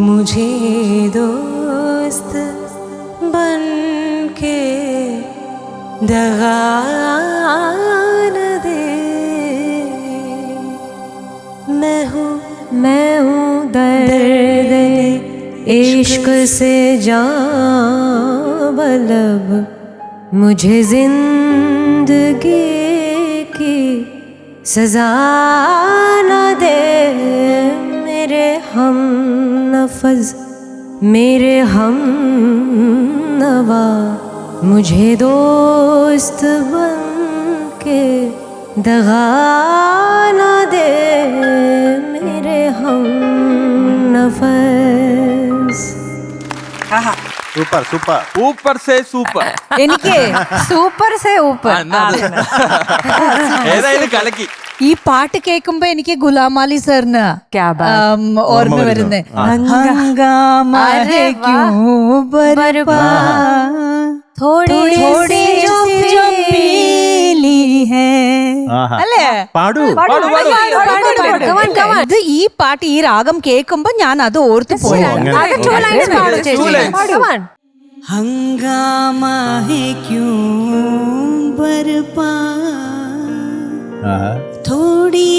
मुझे दोस्त बन के दगा न दे. मैं हूँ दर्द इश्क से जान बलब मुझे जिंदगी की सजा न दे. मेरे हम नफज मेरे हम नवा मुझे दोस्त बन के दगा न दे. मेरे हम नफस. സൂപ്പർ സൂപ്പർ ഊപ്പർ സേ സൂപ്പർ. എനിക്ക് സൂപ്പർ സേ ഊപ്പർ. ഏതായാലും കലക്കി. ഈ പാട്ട് കേൾക്കുമ്പോ എനിക്ക് ഗുലാം അലി സാറിന് ഓർമ്മ വരുന്നേ. ഹംഗാമാ ഹേ ക്യൂം ബർപാ थोड़ी थोड़ी जो पीली है അല്ലേ? പാടൂ. ഇത് ഈ പാട്ട് ഈ രാഗം കേൾക്കുമ്പോ ഞാൻ അത് ഓർത്തു പോയാണ്. ഹംഗാമാ ഹേ ക്യൂം ബർപാ थोड़ी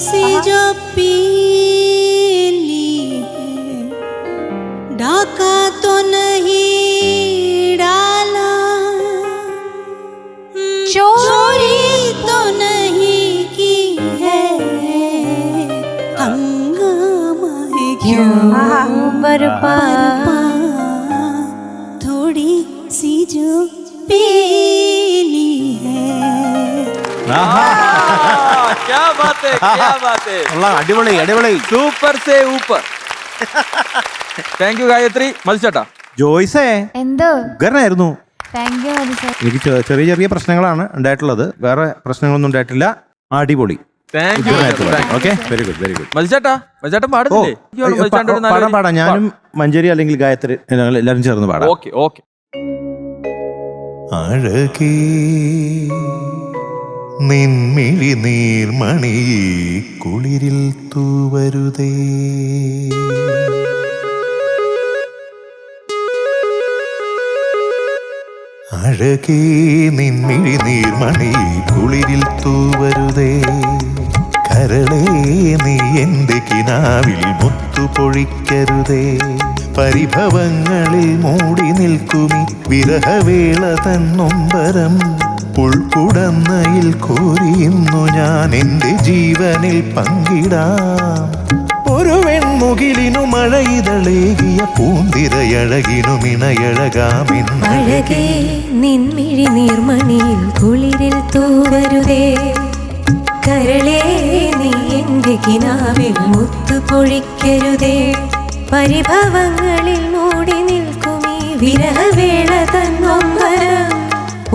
सी जो पीली है डाका तो नहीं डाला चोरी तो नहीं की थोड़ी सी जो पीली है. क्या बात है, क्या बात है. അടിപൊളി അടിപൊളി. സൂപ്പർ സേ ഊപ്പർ. Thank you Gayathri. മത്സേട്ടാ. ജോയ്സേ എന്തോ ഉഗ്രനായിരുന്നു. താങ്ക് യു മനുഷ്യ. എനിക്ക് ചെറിയ ചെറിയ പ്രശ്നങ്ങളാണ് ഉണ്ടായിട്ടുള്ളത്, വേറെ പ്രശ്നങ്ങളൊന്നും ഉണ്ടായിട്ടില്ല. അടിപൊളി. Thank you. Okay, very good very good. മത്സേട്ടൻ പാടുന്നില്ലേ? പാടാം പാടാം. ഞാനും മഞ്ജരി അല്ലെങ്കിൽ ഗായത്രി ഞങ്ങൾ എല്ലാവരും ചേർന്ന് പാടാം. Okay okay. അഴകേ നിൻമിഴി നീർമണി കുളിരിൽ തൂവരുതേ, അഴകേ നിൻമിഴി നീർമണി കുളിരിൽ തൂവരുതേ, കരളേ നീ എൻ്റെ കിനാവിൽ മുത്തു പൊഴിക്കരുതേ, പരിഭവങ്ങളിൽ മൂടി നിൽക്കുമി വിരഹവേള തന്നൊമ്പരം ഉൾക്കുടന്നയിൽ കോരിയുന്നു ഞാൻ എൻ്റെ ജീവനിൽ പങ്കിടാം. ഒരു വെൺമുകിലിനു മഴയിതളേകിയ പൂന്തിരയഴകിനും ഇണയഴകാമെന്നഴകേ നിൻമിഴി നീർമണിയിൽ കുളിരിൽ തൂവരുതേ, കരളേ നീ എൻ്റെ കിനാവിൽ മുത്തു പൊഴിക്കരുതേ, പരിഭവങ്ങളിൽ മൂടി നിൽക്കുമീ വിരഹവേള തന്നൊമ്പരം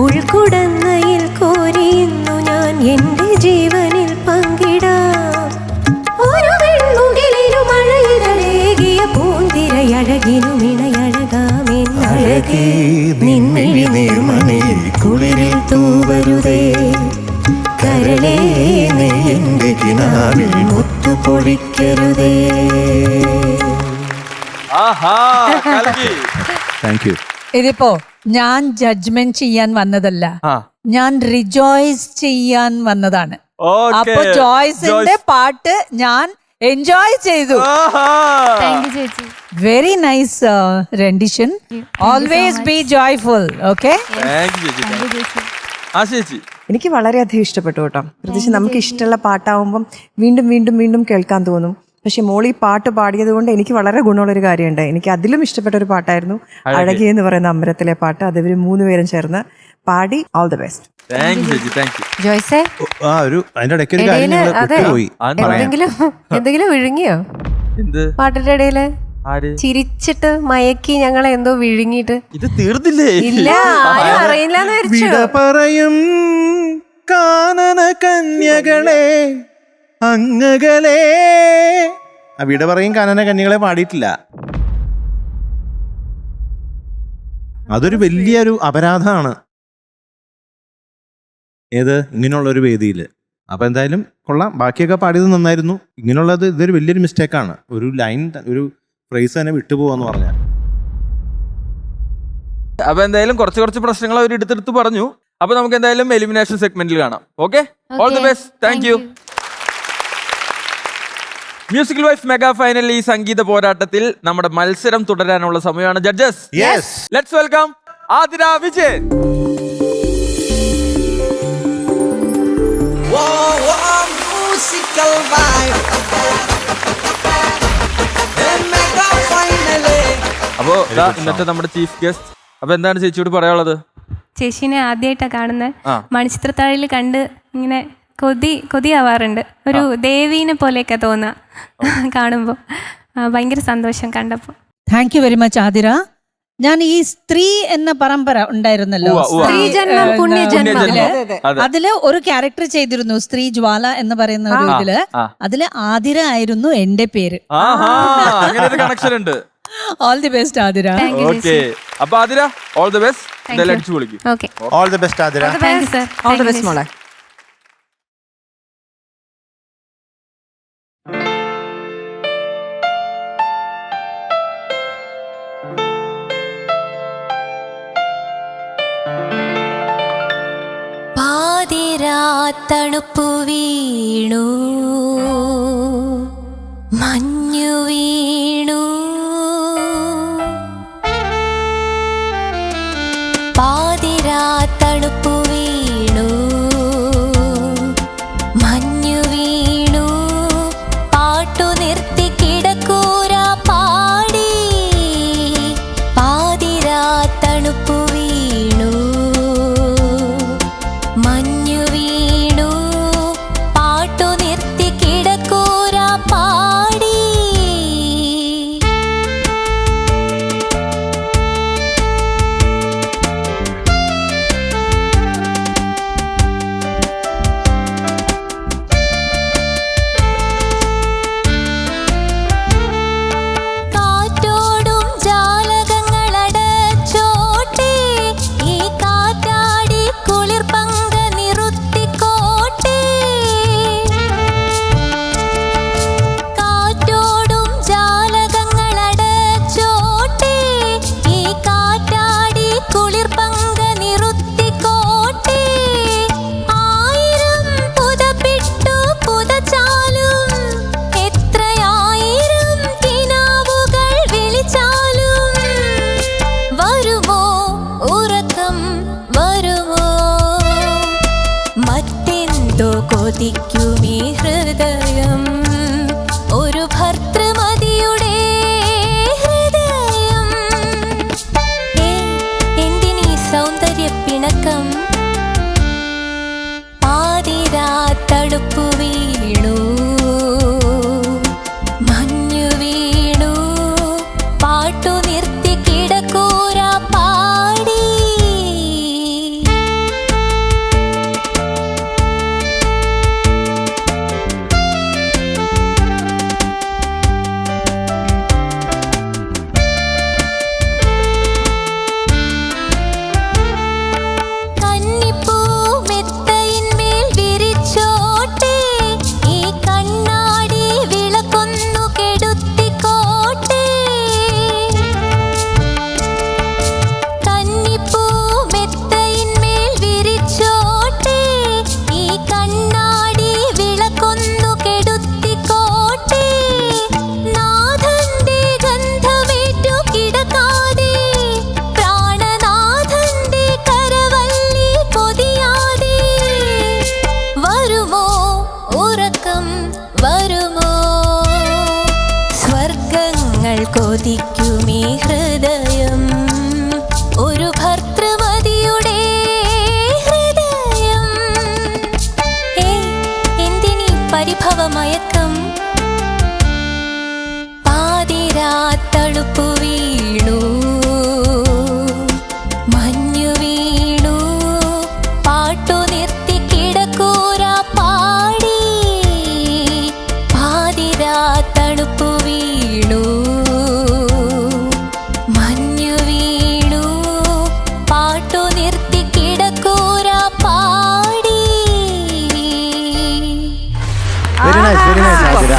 ഉൾക്കുടന്നയിൽ കോരിയുന്നു ഞാൻ എൻ്റെ ജീവനിൽ പങ്കിടാം. ഒരു വെൺമുകിലിനു മഴയിതളേകിയ പൂന്തിരയഴകിനും ഇണയഴകാമെന്നഴകേ നിൻമിഴി നീർമണിയിൽ കുളിരിൽ തൂവരുതേ, കരളേ നീ എൻ്റെ കിനാവിൽ മുത്തു പൊഴിക്കരുതേ. Thank you. ഇതിപ്പോ ഞാൻ ജഡ്ജ്മെന്റ് ചെയ്യാൻ വന്നതല്ല, ഞാൻ റിജോയ്സ് ചെയ്യാൻ വന്നതാണ്. അപ്പൊ ജോയ്സിന്റെ പാട്ട് ഞാൻ എൻജോയ് ചെയ്തു. താങ്ക് യു ചേച്ചി. Very nice rendition. Always be joyful. Okay, എനിക്ക് വളരെയധികം ഇഷ്ടപ്പെട്ടു കേട്ടോ. പ്രത്യേകിച്ച് നമുക്ക് ഇഷ്ടമുള്ള പാട്ടാവുമ്പം വീണ്ടും വീണ്ടും വീണ്ടും കേൾക്കാൻ തോന്നും. പക്ഷെ മോളി പാട്ട് പാടിയത് കൊണ്ട് എനിക്ക് വളരെ ഗുണമുള്ളൊരു കാര്യമുണ്ട്. എനിക്ക് അതിലും ഇഷ്ടപ്പെട്ട ഒരു പാട്ടായിരുന്നു അഴകി എന്ന് പറയുന്ന അമ്പലത്തിലെ പാട്ട്. അത് ഇവർ 3 പേരും ചേർന്ന് പാടി. All the best. ജോയ്സേ, അതിന്റെ ഇടയ്ക്ക് ഒരു കാര്യം ഞങ്ങൾ വിട്ടുപോയി പറയാൻ. എന്തെങ്കിലും വിഴുങ്ങിയോ പാട്ടിന്റെ ഇടയില്? ചിരിച്ചിട്ട് മയക്കി ഞങ്ങളെ എന്തോ വിഴുങ്ങിട്ട്. ഇത് തീർന്നില്ലേ? ഇല്ല, ആരും അറിയില്ലെന്ന് വിചാരിച്ചു. വിട പറയും കാനന കന്യകളെ അങ്ങകളെ. വിട പറയും കാനന കന്യകളെ പാടിയിട്ടില്ല. അതൊരു വലിയൊരു അപരാധമാണ് ഏത് ഇങ്ങനെയുള്ളൊരു വേദിയിൽ. അപ്പം എന്തായാലും കൊള്ളാം, ബാക്കിയൊക്കെ പാടിയത് നന്നായിരുന്നു. ഇങ്ങനെയുള്ളത് ഇതൊരു വലിയൊരു മിസ്റ്റേക്കാണ്. ഒരു ലൈൻ, ഒരു ഫ്രേസ് തന്നെ വിട്ടുപോകാന്ന് പറഞ്ഞാൽ. അപ്പൊ എന്തായാലും കുറച്ച് പ്രശ്നങ്ങൾ അവർ എടുത്തെടുത്ത് പറഞ്ഞു. അപ്പൊ നമുക്ക് എന്തായാലും എലിമിനേഷൻ സെഗ്മെന്റിൽ കാണാം. Okay, all the best. Thank U. Musical wife mega final ഈ സംഗീത പോരാട്ടത്തിൽ നമ്മുടെ മത്സരം തുടരാനുള്ള സമയമാണ്. Judges, let's welcome Athira Vijayan. അപ്പോ ഇന്നത്തെ നമ്മുടെ ചീഫ് ഗസ്റ്റ്. അപ്പൊ എന്താണ് ചേച്ചിയോട് പറയാനുള്ളത്? ചേച്ചീനെ ആദ്യമായിട്ടാണ് കാണുന്നത്. മണിച്ചിത്രത്താഴിൽ കണ്ട് ഇങ്ങനെ കൊതിയാവാറുണ്ട്. ഒരു ദേവീനെ പോലെയൊക്കെ തോന്നുക കാണുമ്പോൾ. ഭയങ്കര സന്തോഷം കണ്ടപ്പോൾ. Thank you very much Athira. ഞാൻ ഈ സ്ത്രീ എന്ന പരമ്പര ഉണ്ടായിരുന്നല്ലോ, അതില് ഒരു ക്യാരക്ടർ ചെയ്തിരുന്നു, സ്ത്രീ ജ്വാല എന്ന് പറയുന്ന ഒരു ഇതില്. അതില് ആതിര ആയിരുന്നു എന്റെ പേര്. കണക്ഷൻ ഉണ്ട്. All the best Athira. Okay, അപ്പൊ Athira all the best. All the best Athira. All the best മോളെ. തണുപ്പു വീണു, മഞ്ഞു വീണു, പാതിരാ തണുപ്പു വീണു, മഞ്ഞു വീണു, പാട്ടു നിർത്തി കിടക്കൂര പാടി കൊതിക്കുമീ ഹൃദയം ഒരു ഭർത്തൃമതിയുടെ ഹൃദയം. എന്തിനീ സൗന്ദര്യ പിണക്കം പാതിരാ തടുപ്പു വീണു മഞ്ഞു വീണു പാട്ടു നിർത്തി കിടക്കൂര പാടി. കന്നിപ്പൂ മെത്തയിന്മേൽ വിരിച്ചോട്ടെ ഈ കണ്ണാടി വിളക്കൊന്നു കെടുത്തിക്കോട്ടെ. കന്നിപ്പൂ മെത്തയിന്മേൽ വിരിച്ചോട്ടെ ഈ കണ്ണാടി വിളക്കൊന്നു കെടുത്തിക്കോട്ടെ. നാഥന്റെ ഗന്ധമേറ്റു കിടക്കാതെ പ്രാണനാഥന്റെ കരവല്ലി പൊതിയാതെ വരുമോ ഉറക്കം വരുമോ സ്വർഗങ്ങൾ കൊതിക്കുമീ ഹൃദയം ഒരു ഭർത്തൃമതിയുടെ ഹൃദയം. എന്തിനീ പരിഭവമയക്കം പാതിരാ തടുപ്പു വീണു മഞ്ഞു വീണു പാട്ടു നിർത്തി കിടക്കൂര പാടി. പാതിരാ തടുപ്പു വീണു മഞ്ഞു വീണു പാട്ടു നിർത്തി കിടക്കൂര പാടി. Very nice, very nice Athira.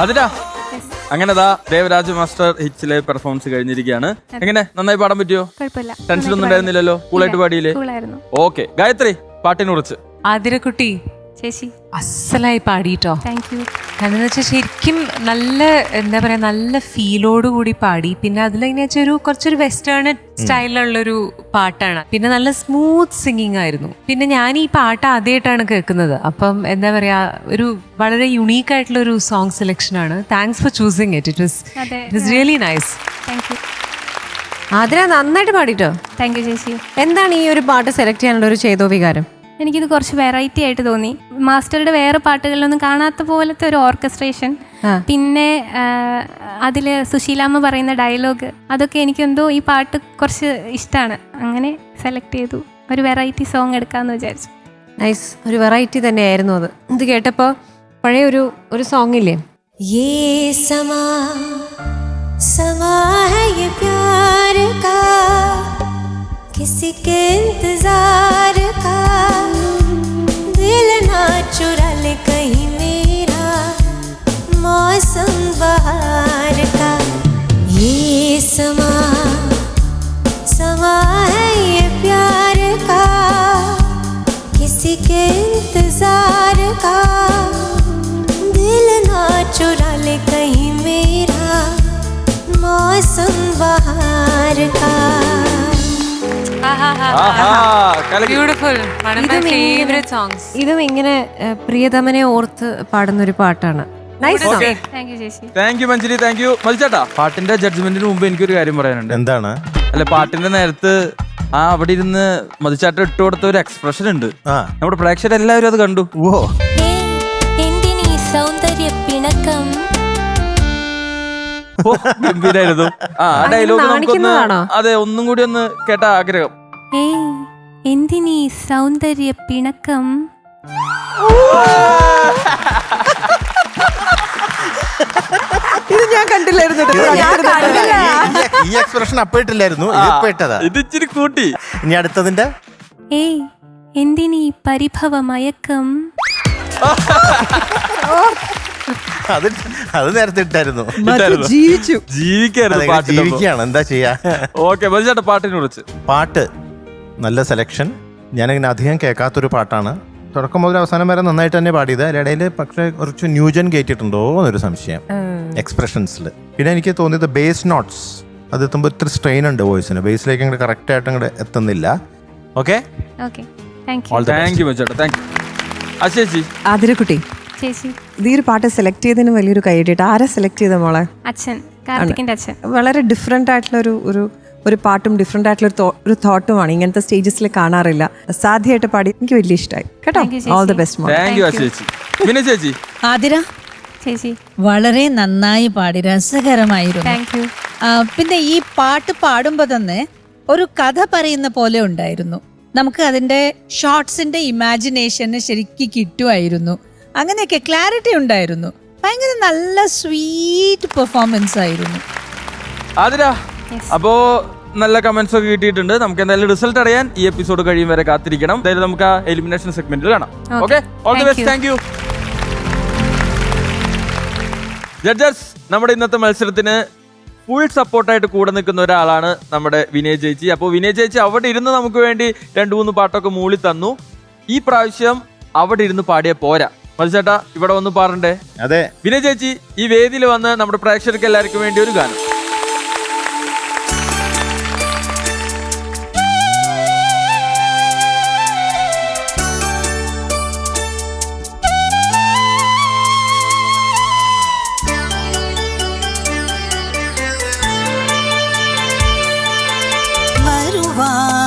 അതിനാ അങ്ങനെതാ ദേവരാജ് മാസ്റ്റർ ഹിറ്റ്സിലെ പെർഫോമൻസ് കഴിഞ്ഞിരിക്കുകയാണ്. എങ്ങനെ നന്നായി പാടാൻ പറ്റിയോ? കുഴപ്പമില്ല. ടെൻഷൻ ഒന്നും ഉണ്ടായിരുന്നില്ലല്ലോ? കൂളായിട്ട് പാടിയില്ലേ? കൂളായിരുന്നു. ഓക്കെ ഗായത്രി, പാട്ടിനെ കുറിച്ച്. ആതിരക്കുട്ടി ചേച്ചി അസലായി പാടിട്ടോ. Thank you. കാരണം എന്ന് വെച്ചാൽ ശരിക്കും നല്ല എന്താ പറയാ നല്ല ഫീലോട് കൂടി പാടി. പിന്നെ അതിലെങ്ങനെ വെച്ചാൽ കുറച്ചൊരു വെസ്റ്റേൺ സ്റ്റൈലിലുള്ളൊരു പാട്ടാണ്. പിന്നെ നല്ല സ്മൂത്ത് സിംഗിങ് ആയിരുന്നു. പിന്നെ ഞാൻ ഈ പാട്ട് ആദ്യമായിട്ടാണ് കേൾക്കുന്നത്. അപ്പം എന്താ പറയാ ഒരു വളരെ യുണീക്ക് ആയിട്ടുള്ള ഒരു സോങ് സെലക്ഷൻ ആണ്. Thanks for choosing it. It was really nice. Thank you. Athira നന്നായിട്ട് പാടിട്ടോ. താങ്ക് യു ചേച്ചി. എന്താണ് ഈ ഒരു പാട്ട് സെലക്ട് ചെയ്യാനുള്ള ഒരു ചേതോ വികാരം? എനിക്കിത് കുറച്ച് വെറൈറ്റി ആയിട്ട് തോന്നി. മാസ്റ്ററുടെ വേറെ പാട്ടുകളിലൊന്നും കാണാത്ത പോലത്തെ ഒരു ഓർക്കസ്ട്രേഷൻ. പിന്നെ അതിൽ സുശീലാമ്മ പറയുന്ന ഡയലോഗ് അതൊക്കെ എനിക്കെന്തോ ഈ പാട്ട് കുറച്ച് ഇഷ്ടമാണ്. അങ്ങനെ സെലക്ട് ചെയ്തു. ഒരു വെറൈറ്റി സോങ് എടുക്കാമെന്ന് വിചാരിച്ചു. നൈസ്, ഒരു വെറൈറ്റി തന്നെയായിരുന്നു അത്. ഇത് കേട്ടപ്പോൾ പഴയ ഒരു സോങ് ഇല്ലേ, समा है ये प्यार का किसी के इंतजार का दिल ना चुरा ले कहीं मेरा मौसम बहार का ये समा है ये प्यार का किसी के इंतजार का दिल ना चुरा ले कहीं मेरा मौसम बहार का. Beautiful. One of my favourite songs. ഇതും ഇങ്ങനെ പ്രിയതമനെ ഓർത്ത് പാടുന്ന ഒരു പാട്ടാണ്. Nice song. താങ്ക് യു ചേച്ചി. Thank you Manjari, thank you മതിച്ചേട്ടാ. പാട്ടിന്റെ ജഡ്ജ്മെന്റിന് മുമ്പ് എനിക്കൊരു കാര്യം പറയാനുണ്ട്. എന്താണ്? അല്ല, പാട്ടിന്റെ നേരത്ത് അവിടെ ഇരുന്ന് മതിച്ചാട്ട ഇട്ട് കൊടുത്ത ഒരു എക്സ്പ്രഷൻ ഉണ്ട്. നമ്മുടെ പ്രേക്ഷകരെല്ലാവരും അത് കണ്ടു. ഓ, എന്തിനീ സൗന്ദര്യ പിണക്കം ഗംഭീരായിരുന്നു. ആ ഡയലോഗ് നമുക്കൊന്ന് അതെ ഒന്നും കൂടി ഒന്ന് കേട്ട ആഗ്രഹം. എന്തിനീ സൗന്ദര്യ പിണക്കം. ഇത് ഞാൻ കണ്ടില്ലായിരുന്നു. ഈ എക്സ്പ്രഷൻ അപ്പോയിട്ടില്ലായിരുന്നു, ഇട്ടതാ. ഇത് ഇച്ചിരി കൂട്ടി. ഇനി അടുത്തതിന്റെ എന്തിനീ പരിഭവമയക്കം. അത് നേരത്തെ ഇട്ടായിരുന്നു. ജീവിക്കാണ് എന്താ ചെയ്യാ. ഓക്കെ മതിച്ചേട്ടാ, പാട്ടിനെ കുറിച്ച്. പാട്ട് നല്ല സെലക്ഷൻ. ഞാനിങ്ങനെ അധികം കേൾക്കാത്തൊരു പാട്ടാണ്. തുടക്കം മുതൽ അവസാനം വരെ നന്നായിട്ട് തന്നെ പാടിയത്. അതിനിടയിൽ പക്ഷേ കുറച്ച് ന്യൂജൻ കയറ്റിയിട്ടുണ്ടോ എന്നൊരു സംശയം. എക്സ്പ്രഷൻസിൽ. പിന്നെ എനിക്ക് തോന്നിയത് ബേസ് നോട്ട്സ് അത് എത്തുമ്പോൾ ഇത്തിരി സ്ട്രെയിൻ ഉണ്ട് വോയിസിന്, ബേസിലേക്ക് അങ്ങോട്ട് കറക്റ്റായിട്ട് അങ്ങോട്ട് എത്തുന്നില്ല. Okay, okay, thank you. Thank you മച്ചേട്ടാ, താങ്ക് യു. ചേച്ചി ആതിരക്കുട്ടി, ചേച്ചി, ഈ ഒരു പാട്ട് സെലക്ട് ചെയ്തതിന് വലിയൊരു കൈയ്യടിയിട്ട്. ആരാ സെലക്ട് ചെയ്ത മോളെ? അച്ഛൻ, കാർത്തികിന്റെ അച്ഛൻ. വളരെ ഡിഫറെൻ്റ് ആയിട്ടുള്ള ഒരു പാട്ടും ഡിഫറെൻ്റ് ആയിട്ടുള്ള ഒരു തോട്ടുമാണ്. ഇങ്ങനത്തെ സ്റ്റേജസിൽ കാണാറില്ല. സാധ്യമായിട്ട് പാടി എനിക്ക് വലിയ ഇഷ്ടമായി കേട്ടോ. ഓൾ ദി ബെസ്റ്റ് മോൾ. താങ്ക് യു ചേച്ചി. പിന്നെ ചേച്ചി ആതിര ചേച്ചി വളരെ നന്നായി പാടി, രസകരമായിരുന്നു. Thank you. പിന്നെ ഈ പാട്ട് പാടുമ്പോൾ തന്നെ ഒരു കഥ പറയുന്ന പോലെ ഉണ്ടായിരുന്നു. നമുക്ക് അതിന്റെ ഷോർട്സിന്റെ ഇമാജിനേഷന് ശരിക്കും കിട്ടുമായിരുന്നു. അങ്ങനെയൊക്കെ ക്ലാരിറ്റി ഉണ്ടായിരുന്നു. ഭയങ്കര നല്ല സ്വീറ്റ് പെർഫോമൻസ് ആയിരുന്നു. ആതിര, അപ്പോ നല്ല കമന്റ്സ് ഒക്കെ കിട്ടിയിട്ടുണ്ട്. നമുക്ക് എന്തായാലും റിസൾട്ട് അറിയാൻ ഈ എപ്പിസോഡ് കഴിയും വരെ കാത്തിരിക്കണം. എന്തായാലും നമുക്ക് ആ എലിമിനേഷൻ സെഗ്മെന്റിൽ കാണാം. Okay, all the best. Thank U. Judges, നമ്മുടെ ഇന്നത്തെ മത്സരത്തിന് ഫുൾ സപ്പോർട്ടായിട്ട് കൂടെ നിൽക്കുന്ന ഒരാളാണ് നമ്മുടെ വിനയ് ചേച്ചി. അപ്പോൾ വിനയ് ചേച്ചി അവിടെ ഇരുന്ന് നമുക്ക് വേണ്ടി 2-3 പാട്ടൊക്കെ മൂളി തന്നു. ഈ പ്രാവശ്യം അവിടെ ഇരുന്ന് പാടിയ പോരാ, മത്സേട്ടാ ഇവിടെ വന്ന് പാടണ്ടേ? അതെ, വിനയ് ചേച്ചി ഈ വേദിയിൽ വന്ന് നമ്മുടെ പ്രേക്ഷകർക്ക് എല്ലാവർക്കും വേണ്ടി ഒരു ഗാനം.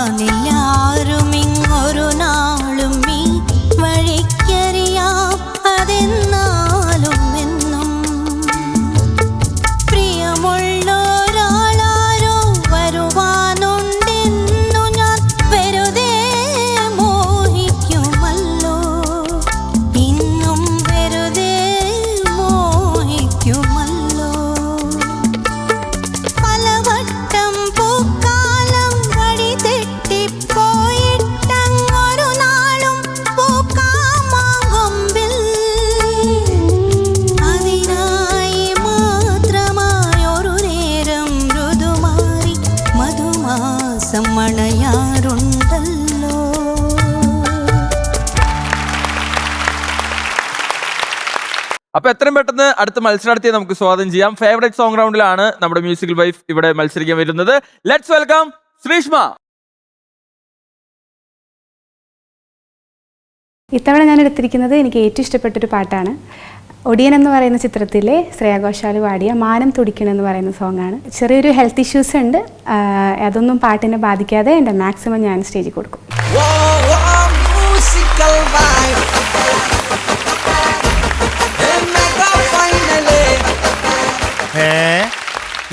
വരുവാനെല്ലാരും ഇങ്ങൊരു നാളും ഈ വഴിക്കറിയാം, അതെന്നാലും എന്നും പ്രിയമുള്ളൊരാളാരോ വരുവാനുണ്ടെന്നു ഞാൻ വെറുതെ മോഹിക്കുമല്ലോ, ഇന്നും വെറുതെ മോഹിക്കുമല്ലോ. പലവട്ടം പൂക്കാലം വഴി തെറ്റിപ്പോയിട്ടങ്ങൊരു നാളും പൂക്കാമാകൊമ്പിൽ അതിനായി മാത്രമായൊരു നേരം ഋതുമാറി മധുമാസം മണയാറുണ്ടല്ലോ. അപ്പൊ എത്രയും പെട്ടെന്ന് അടുത്ത മത്സരാർത്ഥിയെ നമുക്ക് സ്വാഗതം ചെയ്യാം. ഫേവറേറ്റ് സോങ് റൗണ്ടിലാണ് നമ്മുടെ മ്യൂസിക്കൽ വൈഫ് ഇവിടെ മത്സരിക്കാൻ വരുന്നത്. Let's welcome Sreeshma. ഇത്തവണ ഞാൻ എടുത്തിരിക്കുന്നത് എനിക്ക് ഏറ്റവും ഇഷ്ടപ്പെട്ടൊരു പാട്ടാണ്. ഒടിയൻ എന്ന് പറയുന്ന ചിത്രത്തിലെ ശ്രേയ ഘോഷാൽ പാടിയ മാനം തുടിക്കണം എന്ന് പറയുന്ന സോങ്ങാണ്. ചെറിയൊരു ഹെൽത്ത് ഇഷ്യൂസ് ഉണ്ട്, അതൊന്നും പാട്ടിനെ ബാധിക്കാതെ എൻ്റെ മാക്സിമം ഞാൻ സ്റ്റേജിൽ കൊടുക്കും.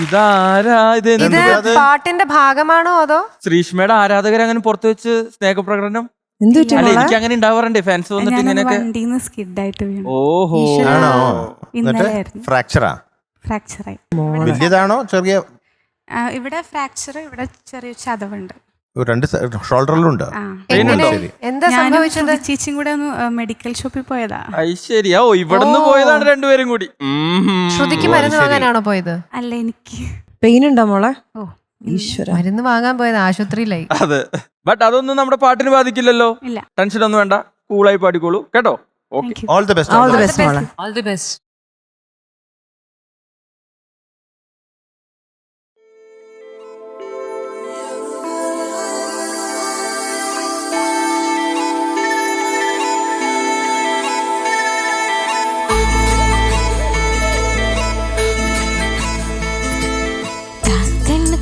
ഇതാരാ ഇത്? ഇത് പാട്ടിന്റെ ഭാഗമാണോ അതോ ശ്രീഷ്മയുടെ ആരാധകർ അങ്ങനെ പുറത്തു വെച്ച് സ്നേഹപ്രകടനം? അല്ല, എനിക്ക് അങ്ങനെ ഉണ്ടാവാറുണ്ട്, ഫാൻസ് വന്നിട്ട് ഇങ്ങനെയൊക്കെ. ഓഹോ, ഫ്രാക്ചറാ? ഫ്രാക്ചറായി. വലിയതാണോ ചെറിയ? ഇവിടെ ഫ്രാക്ചർ, ഇവിടെ ചെറിയ ചതവുണ്ട്. 2 ഷോൾഡറിലുണ്ട്. എന്താ സംഭവിച്ചത്? ചേച്ചിയും കൂടെ ഒന്ന് മെഡിക്കൽ ഷോപ്പിൽ പോയതാ. ശരിയാ, ഇവിടുന്ന് പോയതാണ് രണ്ടുപേരും കൂടി. ശ്രുതിക്ക് മരുന്ന് വാങ്ങാനാണോ പോയത്? അല്ല, എനിക്ക് പെയിൻ ഉണ്ടോ മോളെ? ഓ, ഈശ്വര, മരുന്ന് വാങ്ങാൻ പോയത് ആശുപത്രിയിലായി. അതെ, ബട്ട് അതൊന്നും നമ്മുടെ പാട്ടിന് ബാധിക്കില്ലല്ലോ. ഇല്ല, ടെൻഷൻ ഒന്നും വേണ്ട, കൂളായി പാടിക്കോളൂ കേട്ടോ. Okay, all the best. All the best മോളെ. All the best.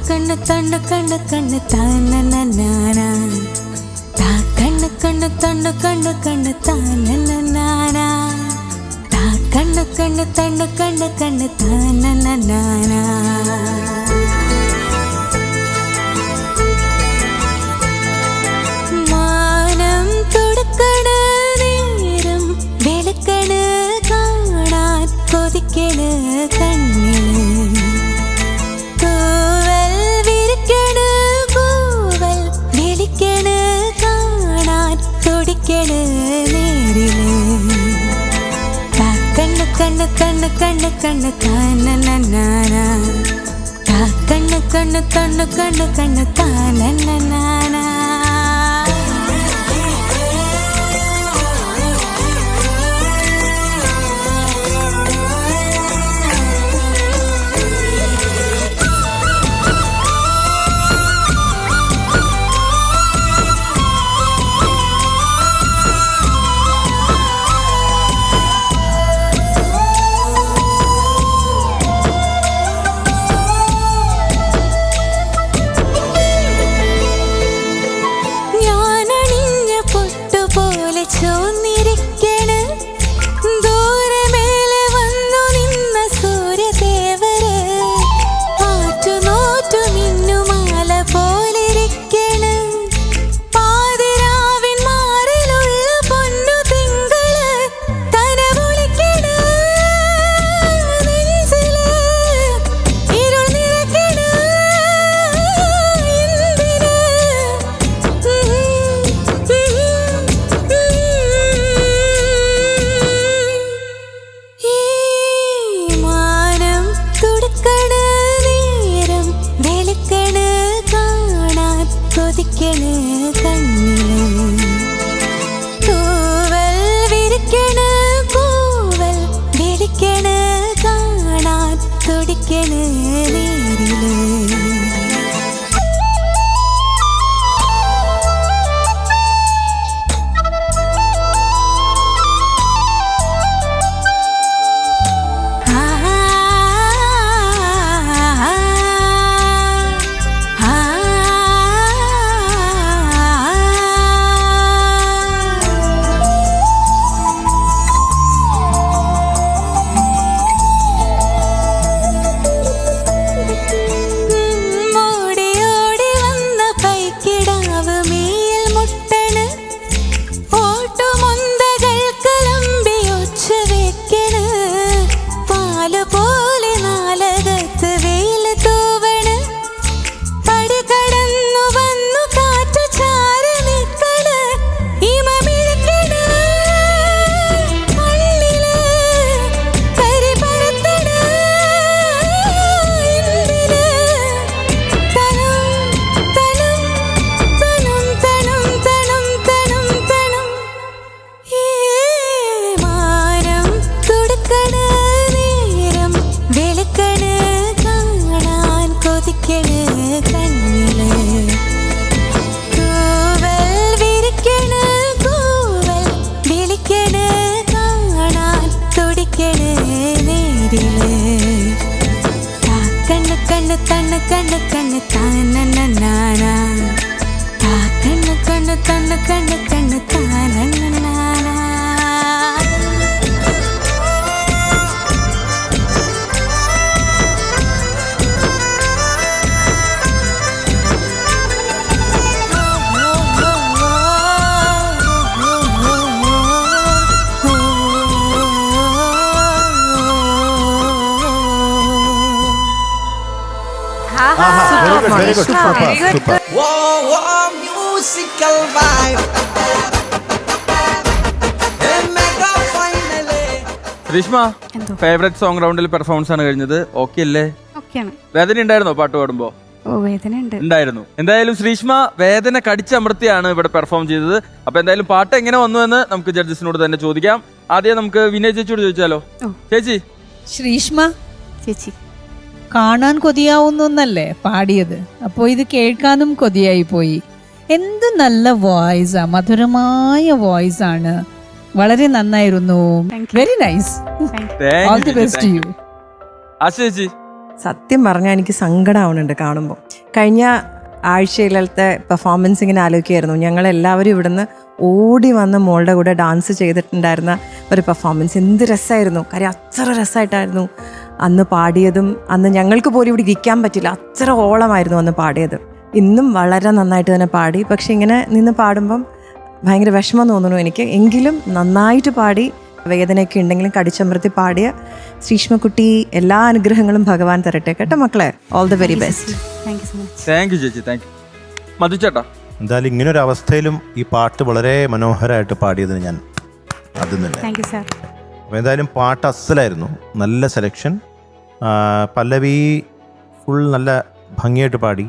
കണ്ണ് കണ്ണ് കണ്ണ് കണ്ണ് താനനാനാ, താ കണ്ണ് കണ്ണ് കണ്ണ് കണ്ണ് കണ്ണ് താനനാനാ, താ കണ്ണ് കണ്ണ് കണ്ണ് കണ്ണ് കണ്ണ് താനനാനാ. മാനം തുടുക്കണ നേരം വെളുക്കണ കാണാൻ കൊതിക്കണ കണ്ണിന്, കണ്ണ് കണ്ണ് കണ്ണ് കണ്ണ് കണ്ണ് താനനാനാ, കണ്ണ് കണ്ണ് കണ്ണ് കണ്ണ് കണ്ണ് താനനാനാ. താനനനാന താ കണ്ണ് കണ്ണ് കണ്ണ് കണ്ണ് കണ്ണ് താനനനാന very good super. Greeshma, favourite song റൗണ്ടിൽ പെർഫോമൻസ് ആണ് കഴിഞ്ഞത്. ഓക്കെ അല്ലേ? ഓക്കെയാണ്. വേദന ഉണ്ടായിരുന്നോ പാട്ട് പാടുമ്പോ? ഓ വേദന ഉണ്ട്. ഉണ്ടായിരുന്നു. എന്തായാലും ശ്രീഷ്മ വേദന കടിച്ചമർത്തിയാണ് ഇവിടെ പെർഫോം ചെയ്തത്. അപ്പൊ എന്തായാലും പാട്ട് എങ്ങനെ വന്നു എന്ന് നമുക്ക് ജഡ്ജസിനോട് തന്നെ ചോദിക്കാം. ആദ്യം നമുക്ക് വിനയ് ചേച്ചിയോട് ചോദിച്ചാലോ? ചേച്ചി. ശ്രീഷ്മ ചേച്ചി കാണാൻ കൊതിയാവുന്നല്ലേ പാടിയത്, അപ്പോൾ ഇത് കേൾക്കാനും കൊതിയായി പോയി. എന്ത് നല്ല വോയിസാ, മധുരമായ വോയിസ് ആണ്. വളരെ നന്നായിരുന്നു. Very nice. All the best U. ചേച്ചി. സത്യം പറഞ്ഞാൽ എനിക്ക് സങ്കടമാവുന്നുണ്ട് കാണുമ്പോൾ. കഴിഞ്ഞ ആഴ്ചയിലത്തെ പെർഫോമൻസ് ഇങ്ങനെ ആലോചിക്കുകയായിരുന്നു. ഞങ്ങളെല്ലാവരും ഇവിടുന്ന് ഓടി വന്ന് മോളുടെ കൂടെ ഡാൻസ് ചെയ്തിട്ടുണ്ടായിരുന്ന ഒരു പെർഫോമൻസ്. എന്ത് രസമായിരുന്നു. കാര്യം അത്ര രസമായിട്ടായിരുന്നു അന്ന് പാടിയതും. അന്ന് ഞങ്ങൾക്ക് പോലും ഇവിടെ ഇരിക്കാൻ പറ്റില്ല, അത്ര ഓളമായിരുന്നു അന്ന് പാടിയത്. ഇന്നും വളരെ നന്നായിട്ട് തന്നെ പാടി. പക്ഷെ ഇങ്ങനെ നിന്ന് പാടുമ്പം ഭയങ്കര വിഷമം തോന്നുന്നു എനിക്ക്. എങ്കിലും നന്നായിട്ട് പാടി. വേദനയൊക്കെ ഉണ്ടെങ്കിലും കടിച്ചമർത്തി പാടിയ ശ്രീഷ്മക്കുട്ടി എല്ലാ അനുഗ്രഹങ്ങളും ഭഗവാൻ തരട്ടെ കേട്ടോ മക്കളെ. All the very best. Thank you ചേച്ചി. Thank you. മധുചേട്ടാ. എന്തായാലും ഇങ്ങനൊരു അവസ്ഥയിലും ഈ പാട്ട് വളരെ മനോഹരമായിട്ട് പാടിയതിന് ഞാൻ ആദ്യം തന്നെ. അപ്പോൾ എന്തായാലും പാട്ട് അസലായിരുന്നു. നല്ല സെലക്ഷൻ. പല്ലവി ഫുൾ നല്ല ഭംഗിയായിട്ട് പാടി.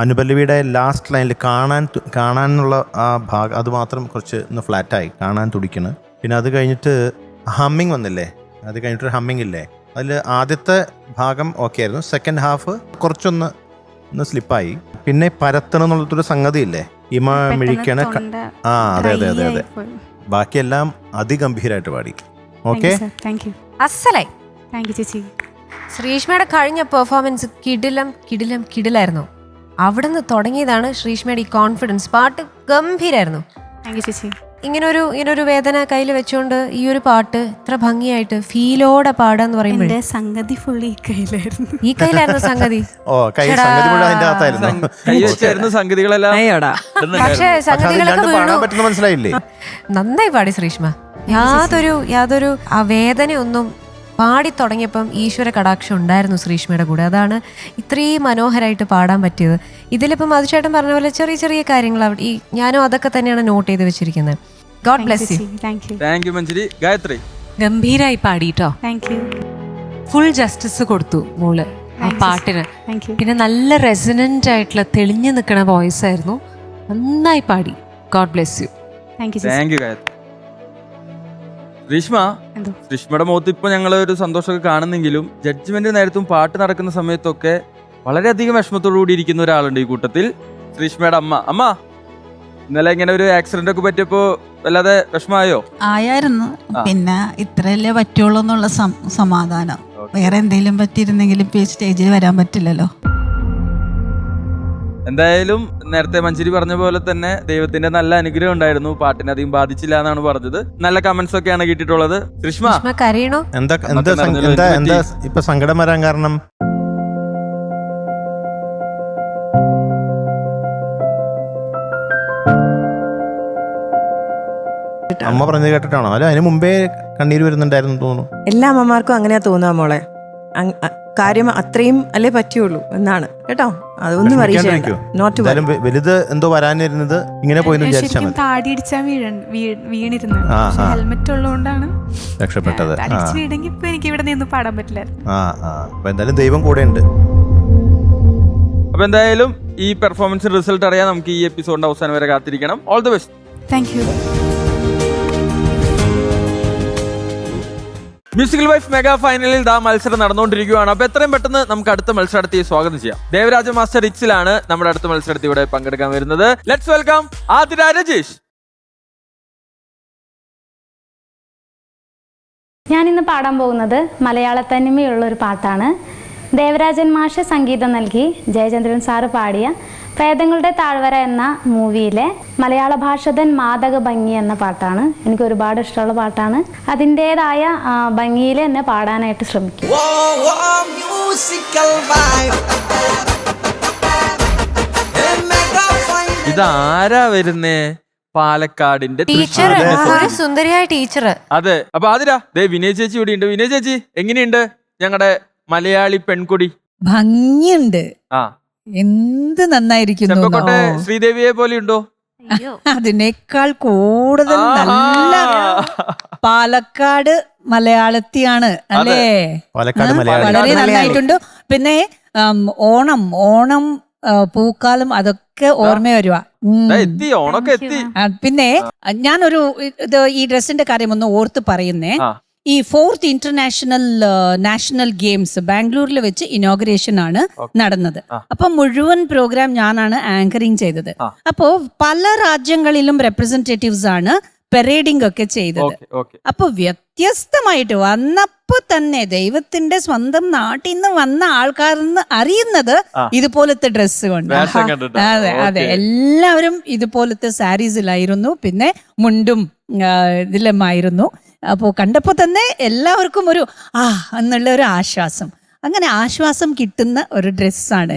അനുപല്ലവിയുടെ ലാസ്റ്റ് ലൈനിൽ കാണാനുള്ള ആ ഭാഗം അത് മാത്രം കുറച്ച് ഒന്ന് ഫ്ലാറ്റായി, കാണാൻ തുടിക്കണം. പിന്നെ അത് കഴിഞ്ഞിട്ട് ഹമ്മിങ് വന്നില്ലേ, അത് കഴിഞ്ഞിട്ടൊരു ഹമ്മിങ് ഇല്ലേ, അതിൽ ആദ്യത്തെ ഭാഗം ഓക്കെ ആയിരുന്നു. സെക്കൻഡ് ഹാഫ് കുറച്ചൊന്ന് സ്ലിപ്പായി. പിന്നെ പരത്തണം എന്നുള്ളൊരു സംഗതി ഇല്ലേ, ഇമ മിഴിക്കണ. അതെ അതെ അതെ അതെ. ബാക്കിയെല്ലാം അതിഗംഭീരമായിട്ട് പാടി. ഓക്കെ, അസലായി. ശ്രീഷ്മയുടെ കഴിഞ്ഞ പെർഫോമൻസ് കിടിലായിരുന്നു. അവിടുന്ന് തുടങ്ങിയതാണ് ശ്രീഷ്മയുടെ ഈ കോൺഫിഡൻസ്. പാട്ട് ഗംഭീരായിരുന്നു. ഇങ്ങനൊരു വേദന കയ്യിൽ വെച്ചോണ്ട് ഈ ഒരു പാട്ട് ഇത്ര ഭംഗിയായിട്ട് ഫീലോടെ പാടാന്ന് പറയുമ്പോൾ സംഗതി ഫുള്ളി ഈ കയ്യിലായിരുന്നു സംഗതി. സംഗതികളെല്ലാം. പക്ഷേ സംഗതികളൊക്കെ മനസ്സിലായില്ലേ? നന്നായി പാടി ശ്രീഷ്മ. യാതൊരു ആ വേദനയൊന്നും പാടി തുടങ്ങിയപ്പം ഈശ്വര കടാക്ഷം ഉണ്ടായിരുന്നു ശ്രീഷ്മയുടെ കൂടെ. അതാണ് ഇത്രയും മനോഹരമായിട്ട് പാടാൻ പറ്റിയത്. ഇതിലിപ്പം മധുചേട്ടൻ പറഞ്ഞ പോലെ ചെറിയ ചെറിയ കാര്യങ്ങൾ അവിടെ ഞാനും അതൊക്കെ തന്നെയാണ് നോട്ട് ചെയ്ത് വെച്ചിരിക്കുന്നത്. God bless you. Thank you Manjari. Gayathri. ഗംഭീരായി പാടിട്ടോ. ഫുൾ ജസ്റ്റിസ് കൊടുത്തു മോള് ആ പാട്ടിന്. പിന്നെ നല്ല റെസനന്റ് ആയിട്ടുള്ള തെളിഞ്ഞു നിൽക്കുന്ന വോയിസ് ആയിരുന്നു. നന്നായി പാടി. God bless you. Thank you Gayathri. ശ്രീഷ്മയുടെ മുഖത്ത് ഇപ്പൊ ഞങ്ങൾ ഒരു സന്തോഷമൊക്കെ കാണുന്നെങ്കിലും ജഡ്ജ്മെന്റ് നേരത്തും പാട്ട് നടക്കുന്ന സമയത്തൊക്കെ വളരെയധികം വിഷമത്തോടു കൂടി ഇരിക്കുന്ന ഒരാളുണ്ട് ഈ കൂട്ടത്തിൽ. ശ്രീഷ്മയുടെ അമ്മ ഇന്നലെ ഇങ്ങനെ ഒരു ആക്സിഡന്റ് ഒക്കെ പറ്റിയപ്പോ വല്ലാതെ വിഷമമായോ? ആയിരുന്നു. പിന്നെ ഇത്രയല്ലേ പറ്റുള്ളൂ എന്നുള്ള സമാധാനം. വേറെ എന്തെങ്കിലും പറ്റിയിരുന്നെങ്കിലും സ്റ്റേജിൽ വരാൻ പറ്റില്ലല്ലോ. എന്തായാലും നേരത്തെ മഞ്ജരി പറഞ്ഞ പോലെ തന്നെ ദൈവത്തിന്റെ നല്ല അനുഗ്രഹം ഉണ്ടായിരുന്നു. പാട്ടിനെ അധികം ബാധിച്ചില്ല എന്നാണ് പറഞ്ഞത്. നല്ല കമന്റ്സ് ഒക്കെയാണ് കിട്ടിയിട്ടുള്ളത്. ശ്രീഷ്മ കരയണോ? എന്താ ഇപ്പൊ സങ്കടം വരാൻ കാരണം? അമ്മ പറഞ്ഞത് കേട്ടിട്ടാണോ? അല്ല അതിന് മുമ്പേ കണ്ണീര് വരുന്നുണ്ടായിരുന്നു തോന്നുന്നു. എല്ലാ അമ്മമാർക്കും അങ്ങനെയാ തോന്നുക മോളെ. കാര്യം അത്രയും അല്ലേ പറ്റുള്ളൂ എന്നാണ് കേട്ടോ. അതൊന്നും വലുത് എന്തോ വരാനിരുന്നത് ഇങ്ങനെ പോയി വീണിരുന്നു. ഹെൽമെറ്റ് ഉള്ളതുകൊണ്ടാണ് രക്ഷപ്പെട്ടത്. എനിക്ക് ഇവിടെ നിന്ന് പാടാൻ പറ്റില്ല. എന്തായാലും ദൈവം കൂടെ ഉണ്ട്. അപ്പൊ എന്തായാലും ഈ പെർഫോമൻസ് റിസൾട്ട് അറിയാൻ നമുക്ക് ഈ എപ്പിസോഡിന്റെ അവസാനം വരെ കാത്തിരിക്കണം. All the best. Thank U. Musical wife mega ഫൈനലിൽ മത്സരം നടന്നുകൊണ്ടിരിക്കുകയാണ്. അപ്പൊ എത്രയും പെട്ടെന്ന് നമുക്ക് അടുത്ത മത്സരാർത്ഥിയെ സ്വാഗതം ചെയ്യാം. ദേവരാജ മാസ്റ്റർ റിക്സിലാണ് നമ്മുടെ അടുത്ത മത്സരാർത്ഥി ഇവിടെ പങ്കെടുക്കാൻ വരുന്നത്. Let's welcome Athira Rajeesh. ഞാൻ ഇന്ന് പാടാൻ പോകുന്നത് മലയാള തനിമയുള്ള ഒരു പാട്ടാണ്. ദേവരാജൻ മാഷ് സംഗീതം നൽകി ജയചന്ദ്രൻ സാറ് പാടിയ പ്രേതങ്ങളുടെ താഴ്വര എന്ന മൂവിയിലെ മലയാള ഭാഷതൻ മാദക ഭംഗി എന്ന പാട്ടാണ്. എനിക്ക് ഒരുപാട് ഇഷ്ടമുള്ള പാട്ടാണ്. അതിൻ്റെതായ ഭംഗിയിൽ എന്നെ പാടാനായിട്ട് ശ്രമിക്കും. ഇതാരാ വരുന്നേ? പാലക്കാടിന്റെ ടീച്ചർ, ഒരു സുന്ദരിയായ ടീച്ചർ. അതെ. അപ്പൊ അതിരാ ദേ വിനയ ചേച്ചി ഇവിടെ ഉണ്ട്. വിനയ ചേച്ചി എങ്ങനെയുണ്ട് ഞങ്ങളുടെ മലയാളി പെൺകുടി? ഭംഗിയുണ്ട്. ആ, എന്ത് നന്നായിരിക്കുന്നു. ചെമ്പക്കോട്ടെ ശ്രീദേവിയെ പോലെ ഉണ്ടോ? അതിനേക്കാൾ കൂടുതൽ നല്ല പാലക്കാട് മലയാളത്തിയാണ് അല്ലേ? പാലക്കാട് വളരെ നന്നായിട്ടുണ്ട്. പിന്നെ ഓണം പൂക്കാലം അതൊക്കെ ഓർമ്മ വരുക. എത്തി, ഓണൊക്കെ എത്തി. പിന്നെ ഞാനൊരു ഈ ഡ്രസ്സിന്റെ കാര്യം ഒന്ന് ഓർത്ത് പറയുന്നേ. ഈ 4th ഇന്റർനാഷണൽ നാഷണൽ ഗെയിംസ് ബാംഗ്ലൂരിൽ വെച്ച് ഇനോഗ്രേഷൻ ആണ് നടന്നത്. അപ്പൊ മുഴുവൻ പ്രോഗ്രാം ഞാനാണ് ആങ്കറിങ് ചെയ്തത്. അപ്പോ പല രാജ്യങ്ങളിലും റെപ്രസെന്റേറ്റീവ്സ് ആണ് പെരേഡിംഗ് ഒക്കെ ചെയ്തത്. അപ്പൊ വ്യത്യസ്തമായിട്ട് വന്നപ്പോ തന്നെ ദൈവത്തിന്റെ സ്വന്തം നാട്ടിൽ നിന്ന് വന്ന ആൾക്കാരെന്ന് അറിയുന്നത് ഇതുപോലത്തെ ഡ്രസ്സ് കൊണ്ട്. അതെ അതെ, എല്ലാവരും ഇതുപോലത്തെ സാരീസിലായിരുന്നു. പിന്നെ മുണ്ടും ഇതിലുമായിരുന്നു. അപ്പോൾ കണ്ടപ്പോൾ തന്നെ എല്ലാവർക്കും ഒരു എന്നുള്ള ഒരു ആശ്വാസം, അങ്ങനെ ആശ്വാസം കിട്ടുന്ന ഒരു ഡ്രസ്സാണ്.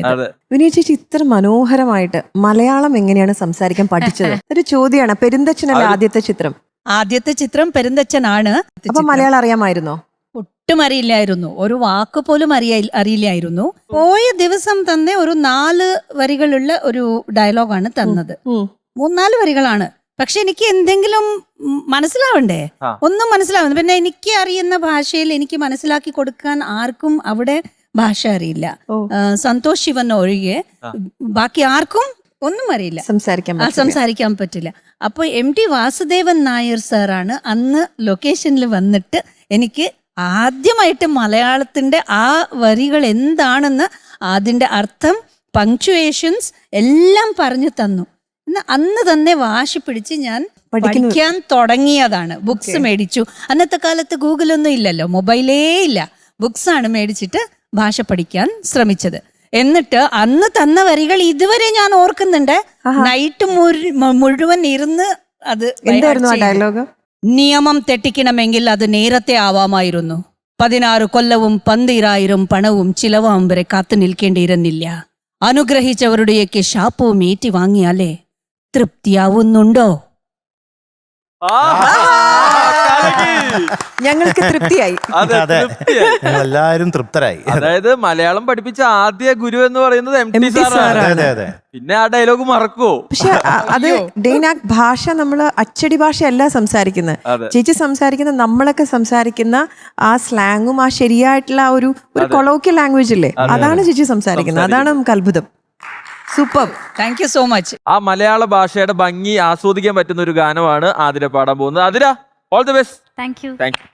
വിനയ ചേച്ചി ഇത്ര മനോഹരമായിട്ട് മലയാളം എങ്ങനെയാണ് സംസാരിക്കാൻ പഠിച്ചത്? ഒരു ചോദ്യമാണ്. പെരുന്തച്ഛനല്ല ആദ്യത്തെ ചിത്രം? ആദ്യത്തെ ചിത്രം പെരുന്തച്ഛനാണ്. അപ്പൊ മലയാളം അറിയാമായിരുന്നോ? ഒട്ടും അറിയില്ലായിരുന്നു. ഒരു വാക്ക് പോലും അറിയില്ലായിരുന്നു. പോയ ദിവസം തന്നെ ഒരു 4 വരികളുള്ള ഒരു ഡയലോഗാണ് തന്നത്. 3-4 വരികളാണ്. പക്ഷെ എനിക്ക് എന്തെങ്കിലും മനസ്സിലാവണ്ടേ? ഒന്നും മനസ്സിലാവുന്നു. പിന്നെ എനിക്ക് അറിയുന്ന ഭാഷയിൽ എനിക്ക് മനസ്സിലാക്കി കൊടുക്കാൻ ആർക്കും അവിടെ ഭാഷ അറിയില്ല. സന്തോഷ് ശിവൻ ഒഴികെ ബാക്കി ആർക്കും ഒന്നും അറിയില്ല, സംസാരിക്കാൻ പറ്റില്ല. അപ്പോൾ MT വാസുദേവൻ നായർ സാറാണ് അന്ന് ലൊക്കേഷനിൽ വന്നിട്ട് എനിക്ക് ആദ്യമായിട്ട് മലയാളത്തിന്റെ ആ വരികൾ എന്താണെന്ന്, അതിന്റെ അർത്ഥം, പങ്ക്ച്വേഷൻസ് എല്ലാം പറഞ്ഞു തന്നു. അന്ന് തന്നെ വാശി പിടിച്ച് ഞാൻ പഠിക്കാൻ തുടങ്ങിയതാണ്. ബുക്സ് മേടിച്ചു. അന്നത്തെ കാലത്ത് ഗൂഗിളൊന്നും ഇല്ലല്ലോ, മൊബൈലേ ഇല്ല. ബുക്സാണ് മേടിച്ചിട്ട് ഭാഷ പഠിക്കാൻ ശ്രമിച്ചത്. എന്നിട്ട് അന്ന് തന്ന വരികൾ ഇതുവരെ ഞാൻ ഓർക്കുന്നുണ്ട്. നൈറ്റ് മുഴുവൻ ഇരുന്ന് അത്. ഡയലോഗ്? നിയമം തെറ്റിക്കണമെങ്കിൽ അത് നേരത്തെ ആവാമായിരുന്നു. 16 കൊല്ലവും 12,000 പണവും ചിലവാം വരെ കാത്തു നിൽക്കേണ്ടിയിരുന്നില്ല. അനുഗ്രഹിച്ചവരുടെയൊക്കെ ശാപവും ഏറ്റി വാങ്ങിയാലേ തൃപ്തിയാവുന്നുണ്ടോ? ഞങ്ങൾക്ക് തൃപ്തിയായി. എല്ലാവരും തൃപ്തരായി. അതായത് മലയാളം പഠിപ്പിച്ച ആദ്യ ഗുരു എന്ന് പറയുന്നത് MT സാറാണ്. പിന്നെ ആ ഡയലോഗ് മറക്കുവോ? പക്ഷെ അത് ഡെയ്നാക് ഭാഷ നമ്മള് അച്ചടി ഭാഷയല്ല സംസാരിക്കുന്നത്. ചേച്ചി സംസാരിക്കുന്ന, നമ്മളൊക്കെ സംസാരിക്കുന്ന ആ സ്ലാങ്ങും ആ ശരിയായിട്ടുള്ള ഒരു കൊളോക്കിയൽ ലാംഗ്വേജ് ഇല്ലേ, അതാണ് ചേച്ചി സംസാരിക്കുന്നത്. അതാണ് നമുക്ക് അത്ഭുതം. Super, thank you so much. ആ മലയാള ഭാഷയുടെ ഭംഗി ആസ്വദിക്കാൻ പറ്റുന്ന ഒരു ഗാനമാണ് ആതിര പാടാൻ പോകുന്നത്. Athira, all the best. Thank you. Thank you.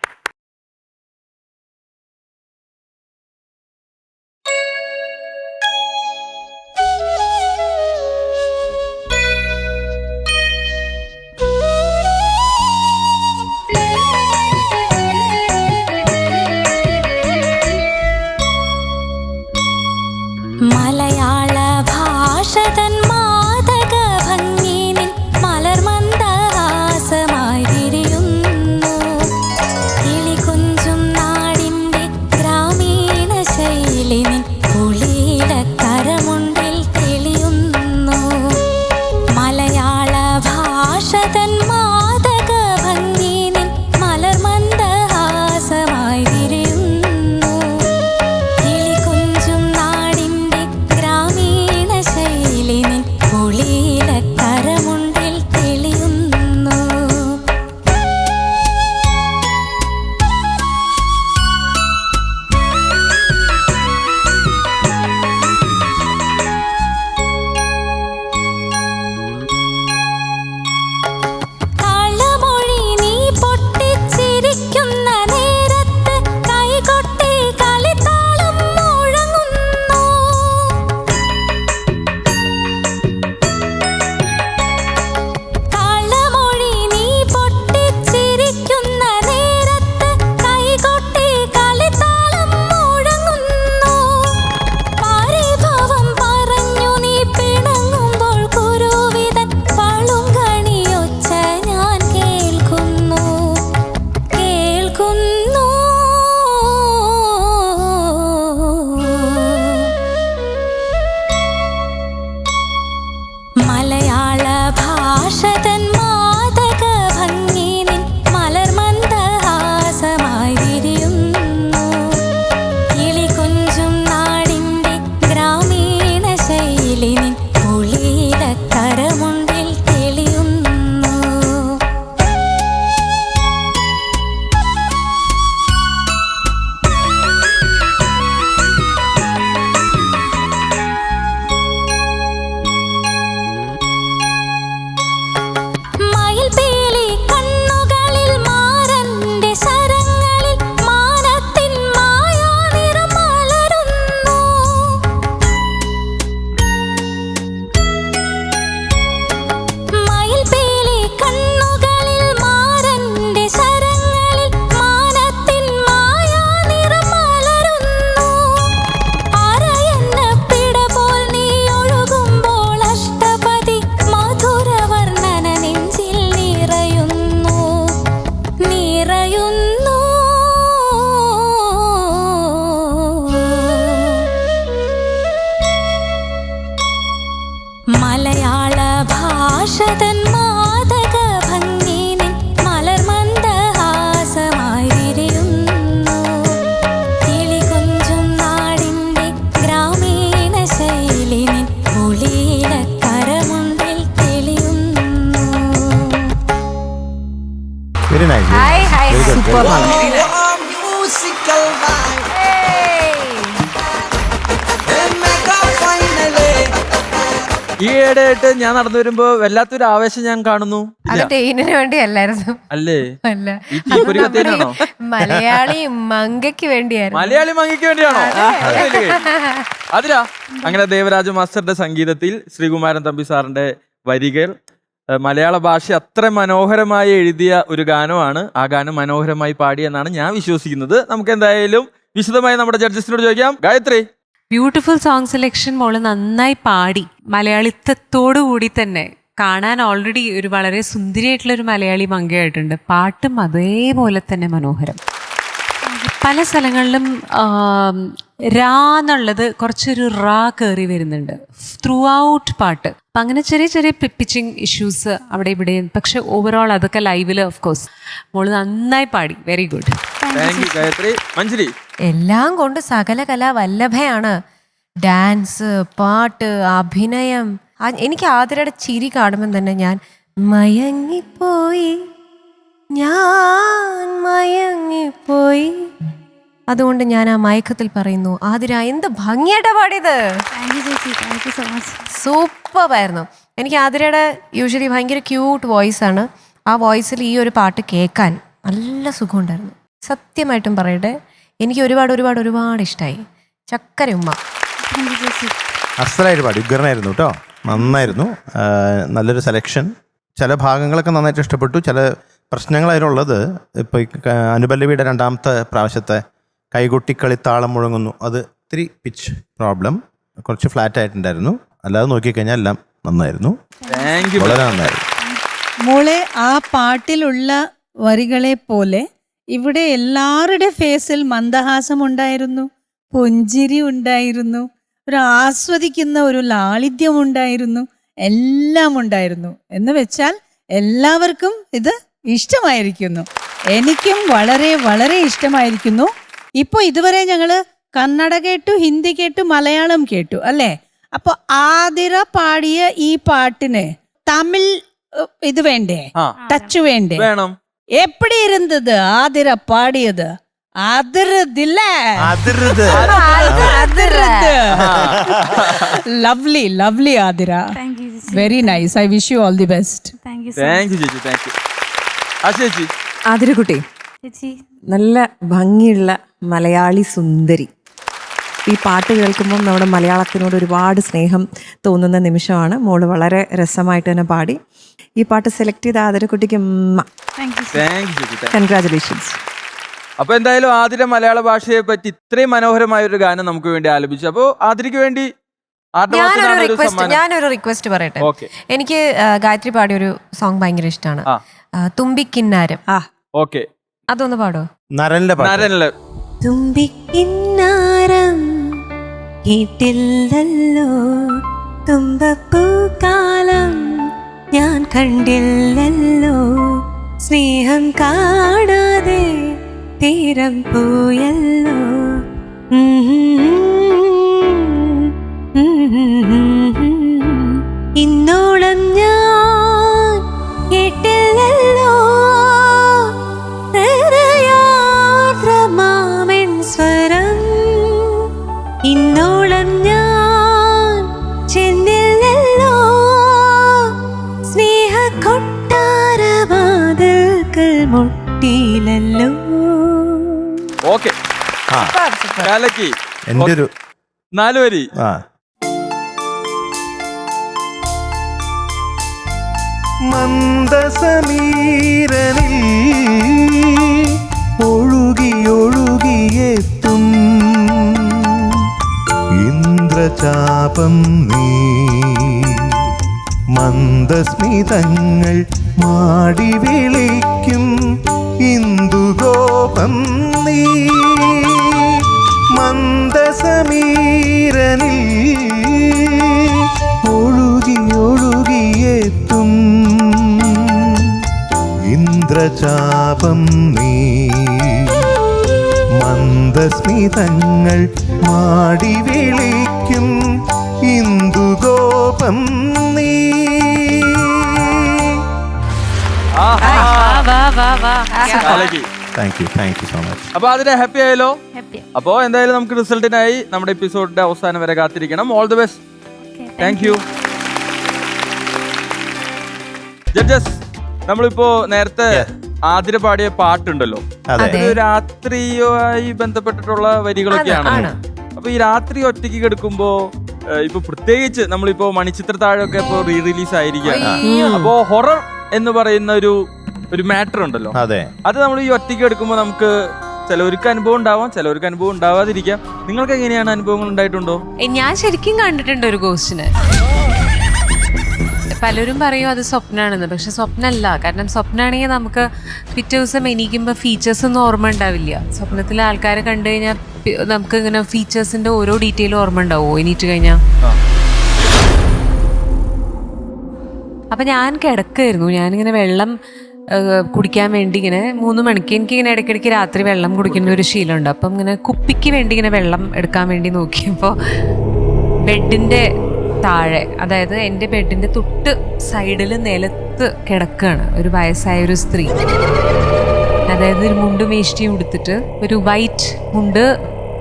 മലയാള ഭാഷതൻ മാദക ഭംഗിനിൽ മലർമന്ദഹാസമായി വിരിയുന്നു. Very nice. സൂപ്പർ. ഈ ഇടയായിട്ട് ഞാൻ നടന്നു വരുമ്പോ വല്ലാത്തൊരു ആവേശം ഞാൻ കാണുന്നു. അത് ഡെയിനിന് വേണ്ടി അല്ലായിരുന്നു. അല്ലേ? അല്ല, ഈ തീപ്പൊരി കത്തിയാണോ? മലയാളി മങ്കയ്ക്ക് വേണ്ടിയായിരുന്നു. മലയാളി മങ്കയ്ക്ക് വേണ്ടിയാണോ? അതിലാ അങ്ങനെ ദേവരാജ മാസ്റ്ററുടെ സംഗീതത്തിൽ ശ്രീകുമാരൻ തമ്പി സാറിന്റെ വരികൾ, മലയാള ഭാഷ അത്ര മനോഹരമായി എഴുതിയ ഒരു ഗാനമാണ്. ആ ഗാനം മനോഹരമായി പാടിയെന്നാണ് ഞാൻ വിശ്വസിക്കുന്നത്. നമുക്ക് എന്തായാലും വിശദമായി നമ്മുടെ ജഡ്ജസിനോട് ചോദിക്കാം. Gayathri, beautiful song selection. മോള് നന്നായി പാടി, മലയാളിത്തത്തോടു കൂടി തന്നെ. കാണാൻ ഓൾറെഡി ഒരു വളരെ സുന്ദരിയായിട്ടുള്ള ഒരു മലയാളി മങ്കയായിട്ടുണ്ട്. പാട്ടും അതേപോലെ തന്നെ മനോഹരം. പല സ്ഥലങ്ങളിലും രാ എന്നുള്ളത് കുറച്ചൊരു റാ കയറി വരുന്നുണ്ട് ത്രൂ ഔട്ട് പാട്ട്. അപ്പം അങ്ങനെ ചെറിയ ചെറിയ പിച്ചിങ് ഇഷ്യൂസ് അവിടെ ഇവിടെ. പക്ഷെ ഓവറോൾ അതൊക്കെ ലൈവില് ഓഫ് കോഴ്സ് മോള് നന്നായി പാടി. Very good. ഗായത്രി. മഞ്ജരി, എല്ലാം കൊണ്ട് സകല കലാ വല്ലഭയാണ്. ഡാൻസ്, പാട്ട്, അഭിനയം. എനിക്ക് ആതിരയുടെ ചിരി കാണുമ്പോൾ തന്നെ ഞാൻ മയങ്ങിപ്പോയി, ഞാൻ മയങ്ങിപ്പോയി. അതുകൊണ്ട് ഞാൻ ആ മയക്കത്തിൽ പറയുന്നു, ആതിര എന്ത് ഭംഗിയായിട്ടാ പാടിയത്. സൂപ്പറായിരുന്നു. എനിക്ക് ആതിരയുടെ യൂഷ്വലി ഭയങ്കര ക്യൂട്ട് വോയിസ് ആണ്. ആ വോയിസിൽ ഈ ഒരു പാട്ട് കേൾക്കാൻ നല്ല സുഖമുണ്ടായിരുന്നു. സത്യമായിട്ടും പറയട്ടെ, എനിക്ക് ഒരുപാട് ഒരുപാട് ഒരുപാട് ഇഷ്ടമായി. ചക്കര ഉമ്മ. അസലായിട്ട് പാടി, ഉഗ്രനായിരുന്നു കേട്ടോ, നന്നായിരുന്നു. നല്ലൊരു സെലക്ഷൻ. ചില ഭാഗങ്ങളൊക്കെ നന്നായിട്ട് ഇഷ്ടപ്പെട്ടു. ചില പ്രശ്നങ്ങളായിട്ടുള്ളത് ഇപ്പോൾ അനുപല്ലവിയുടെ രണ്ടാമത്തെ പ്രാവശ്യത്തെ കൈകൊട്ടിക്കളിത്താളം മുഴങ്ങുന്നു, അത് ഇത്തിരി പിച്ച് പ്രോബ്ലം, കുറച്ച് ഫ്ലാറ്റ് ആയിട്ടുണ്ടായിരുന്നു. അല്ലാതെ നോക്കിക്കഴിഞ്ഞാൽ എല്ലാം നന്നായിരുന്നു, വളരെ നന്നായിരുന്നു. മോളെ, ആ പാട്ടിലുള്ള വരികളെ പോലെ ഇവിടെ എല്ലാവരുടെ ഫേസിൽ മന്ദഹാസം ഉണ്ടായിരുന്നു, പുഞ്ചിരി ഉണ്ടായിരുന്നു, ഒരു ആസ്വദിക്കുന്ന ഒരു ലാളിത്യം ഉണ്ടായിരുന്നു, എല്ലാം ഉണ്ടായിരുന്നു. എന്ന് വെച്ചാൽ എല്ലാവർക്കും ഇത് ഇഷ്ടമായിരിക്കുന്നു. എനിക്കും വളരെ വളരെ ഇഷ്ടമായിരിക്കുന്നു. ഇപ്പോൾ ഇതുവരെ ഞങ്ങൾ കന്നഡ കേട്ടു, ഹിന്ദി കേട്ടു, മലയാളം കേട്ടു അല്ലേ? അപ്പോൾ ആതിര പാടിയ ഈ പാട്ടിന് തമിഴ് ഇത് വേണ്ടേ, ടച്ച് വേണ്ടേ? വേണം. எப்படி இருந்தது ஆதிர பாடியது? அதிருதில்ல, lovely lovely Athira. very nice. I wish you all the best. Thank you ചേച്ചി. Thank U. ആ ചേച്ചി. ആതിരക്കുട്ടി, നല്ല ഭംഗിയുള്ള മലയാളി സുന്ദരി. ഈ പാട്ട് കേൾക്കുമ്പം നമ്മുടെ മലയാളത്തിനോട് ഒരുപാട് സ്നേഹം തോന്നുന്ന നിമിഷമാണ്. മോള് വളരെ രസമായിട്ട് തന്നെ പാടി. ഈ പാട്ട് സെലക്ട് ചെയ്ത ആതിരക്കുട്ടിക്ക് കൺഗ്രാചുലേഷൻസ്. അപ്പൊ എന്തായാലും ആതിര മലയാള ഭാഷയെ പറ്റി ഇത്രയും മനോഹരമായ ഒരു ഗാനം നമുക്ക് വേണ്ടി ആലപിച്ചു. അപ്പൊ ആതിരയ്ക്ക് വേണ്ടി ഞാനൊരു റിക്വസ്റ്റ് പറയട്ടെ. എനിക്ക് ഗായത്രി പാടിയ ഒരു സോങ് ഭയങ്കര ഇഷ്ടമാണ്, തുമ്പിക്കിന്നാരം. ഓക്കെ, അതൊന്ന് പാടോ? നരനിലെ തുമ്പിക്കിന്നാരം കേട്ടില്ലല്ലോ, തുമ്പപ്പൂക്കാലം ഞാൻ കണ്ടില്ലല്ലോ, സ്നേഹം കാണാതെ തീരം പോയല്ലോ. ഇന്നോളം ഞാൻ കേട്ടില്ലല്ലോ മാമൻ സ്വരം, ഇന്നോളം ഞാൻ ചെന്നില്ലല്ലോ സ്നേഹ കൊട്ടാരവാതിൽക്കൽ മുട്ടിയില്ലല്ലോ. ഓക്കെ, എൻ്റെ ഒരു 4 വരി. മന്ദസമീരനിൽ ഒഴുകി ഒഴുകിയെത്തും ഇന്ദ്രചാപം നീ, മന്ദസ്മിതങ്ങൾ മാടി വിളിക്കും ഇന്ദുഗോപം നീ. മന്ദസമീരനിൽ ഒഴുകി ഒഴുകിയെത്തും ഇന്ദ്രചാപം നീ, മന്ദസ്മിതങ്ങൾ മാടി വിളിക്കും ഇന്ദുഗോപം നീ. Thank you so much. അപ്പൊ അതിന് ഹാപ്പി ആയല്ലോ. അപ്പോ എന്തായാലും നമുക്ക് റിസൾട്ടിനായി നമ്മുടെ എപ്പിസോഡിന്റെ അവസാനം വരെ കാത്തിരിക്കണം. All the best. Thank U. Judges, നമ്മളിപ്പോ നേരത്തെ ആതിര പാടിയ പാട്ടുണ്ടല്ലോ, അത് രാത്രിയുമായി ബന്ധപ്പെട്ടിട്ടുള്ള വരികളൊക്കെയാണ്. അപ്പൊ ഈ രാത്രി ഒറ്റയ്ക്ക് കിടക്കുമ്പോ ഇപ്പൊ പ്രത്യേകിച്ച് നമ്മളിപ്പോ മണിച്ചിത്രത്താഴൊക്കെ ഇപ്പൊ റീ റിലീസ് ആയിരിക്കുകയാണ്. അപ്പോ ഹൊറർ എന്ന് പറയുന്ന ഒരു മാറ്റർ ഉണ്ടല്ലോ, അത് നമ്മൾ ഈ ഒറ്റയ്ക്ക് എടുക്കുമ്പോൾ നമുക്ക് ചിലവർക്ക് അനുഭവം ഉണ്ടാവാം, ചിലവർക്ക് അനുഭവം ഉണ്ടാവാതിരിക്കാം. നിങ്ങൾക്ക് എങ്ങനെയാണ് അനുഭവങ്ങൾ ഉണ്ടായിട്ടുണ്ടോ? ഞാൻ ശരിക്കും കണ്ടിട്ടുണ്ട് ഒരു ഗോസ്റ്റിനെ. പലരും പറയും അത് സ്വപ്നമാണെന്ന്, പക്ഷെ സ്വപ്നമല്ല. കാരണം സ്വപ്നമാണെങ്കിൽ നമുക്ക് പിറ്റേ ദിവസം എണീക്കുമ്പോൾ ഫീച്ചേഴ്സ് ഒന്നും ഓർമ്മ ഉണ്ടാവില്ല. സ്വപ്നത്തിലെ ആൾക്കാരെ കണ്ടു കഴിഞ്ഞാൽ നമുക്ക് ഇങ്ങനെ ഫീച്ചേഴ്സിന്റെ ഓരോ ഡീറ്റെയിലും ഓർമ്മ ഉണ്ടാവുമോ എണീറ്റ് കഴിഞ്ഞാൽ? അപ്പം ഞാൻ കിടക്കായിരുന്നു. ഞാനിങ്ങനെ വെള്ളം കുടിക്കാൻ വേണ്ടി ഇങ്ങനെ 3 മണിക്ക് എനിക്കിങ്ങനെ ഇടയ്ക്കിടയ്ക്ക് രാത്രി വെള്ളം കുടിക്കുന്ന ഒരു ശീലമുണ്ട്. അപ്പം ഇങ്ങനെ കുപ്പിക്ക് വേണ്ടി ഇങ്ങനെ വെള്ളം എടുക്കാൻ വേണ്ടി നോക്കിയപ്പോൾ ബെഡിൻ്റെ താഴെ, അതായത് എൻ്റെ ബെഡിൻ്റെ തൊട്ട് സൈഡിൽ നിലത്ത് കിടക്കുകയാണ് ഒരു വയസ്സായ ഒരു സ്ത്രീ. അതായത് ഒരു മുണ്ട് വേഷ്ടിയും ഉടുത്തിട്ട്, ഒരു വൈറ്റ് മുണ്ട്,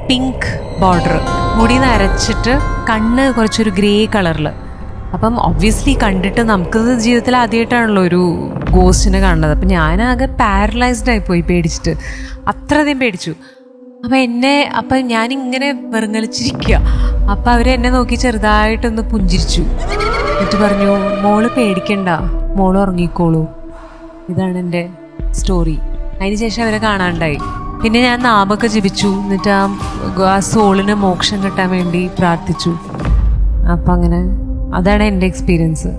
പിങ്ക് ബോർഡർ, മുടി നരച്ചിട്ട്, കണ്ണ് കുറച്ചൊരു ഗ്രേ കളറിൽ. അപ്പം ഒബ്വിയസ്ലി കണ്ടിട്ട് നമുക്കത് ജീവിതത്തിൽ ആദ്യമായിട്ടാണല്ലോ ഒരു ഗോസ്റ്റിനെ കാണുന്നത്. അപ്പം ഞാനാകെ പാരലൈസ്ഡ് ആയിപ്പോയി പേടിച്ചിട്ട്, അത്രയധികം പേടിച്ചു. അപ്പം ഞാനിങ്ങനെ വെറുങ്ങലിച്ചിരിക്കുക. അപ്പം അവരെന്നെ നോക്കി ചെറുതായിട്ടൊന്ന് പുഞ്ചിരിച്ചു. എന്നിട്ട് പറഞ്ഞു, മോള് പേടിക്കണ്ട, മോള് ഉറങ്ങിക്കോളൂ. ഇതാണ് എൻ്റെ സ്റ്റോറി. അതിനുശേഷം അവരെ കാണാണ്ടായി. പിന്നെ ഞാൻ നാമൊക്കെ ജപിച്ചു. എന്നിട്ട് ആ സോളിന് മോക്ഷം കിട്ടാൻ വേണ്ടി പ്രാർത്ഥിച്ചു. അപ്പം അങ്ങനെ അതാണ് എൻ്റെ എക്സ്പീരിയൻസ്.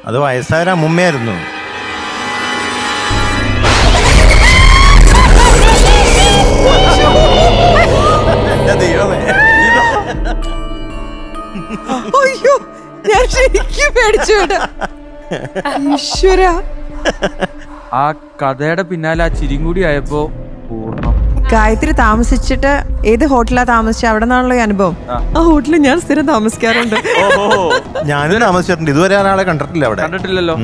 അത് വയസ്സായ അമ്മുമ്മയായിരുന്നു. അയ്യോ, ഞാൻ ശരിക്കും പേടിച്ചു. ആ കഥയുടെ പിന്നാലെ ആ ചിരിയും കൂടി ആയപ്പോ പൂർണ്ണം. ഗായത്രി താമസിച്ചിട്ട് ഏത് ഹോട്ടലാ താമസിച്ചത്? അവിടെ നിന്നാണല്ലോ ഈ അനുഭവം. ആ ഹോട്ടലിൽ ഞാൻ സ്ഥിരം താമസിക്കാറുണ്ട്. ഞാനും താമസിച്ചിട്ടുണ്ട്. ഇതുവരെ ഒരാളെ കണ്ടിട്ടില്ല അവിടെ. കണ്ടിട്ടില്ലല്ലോ.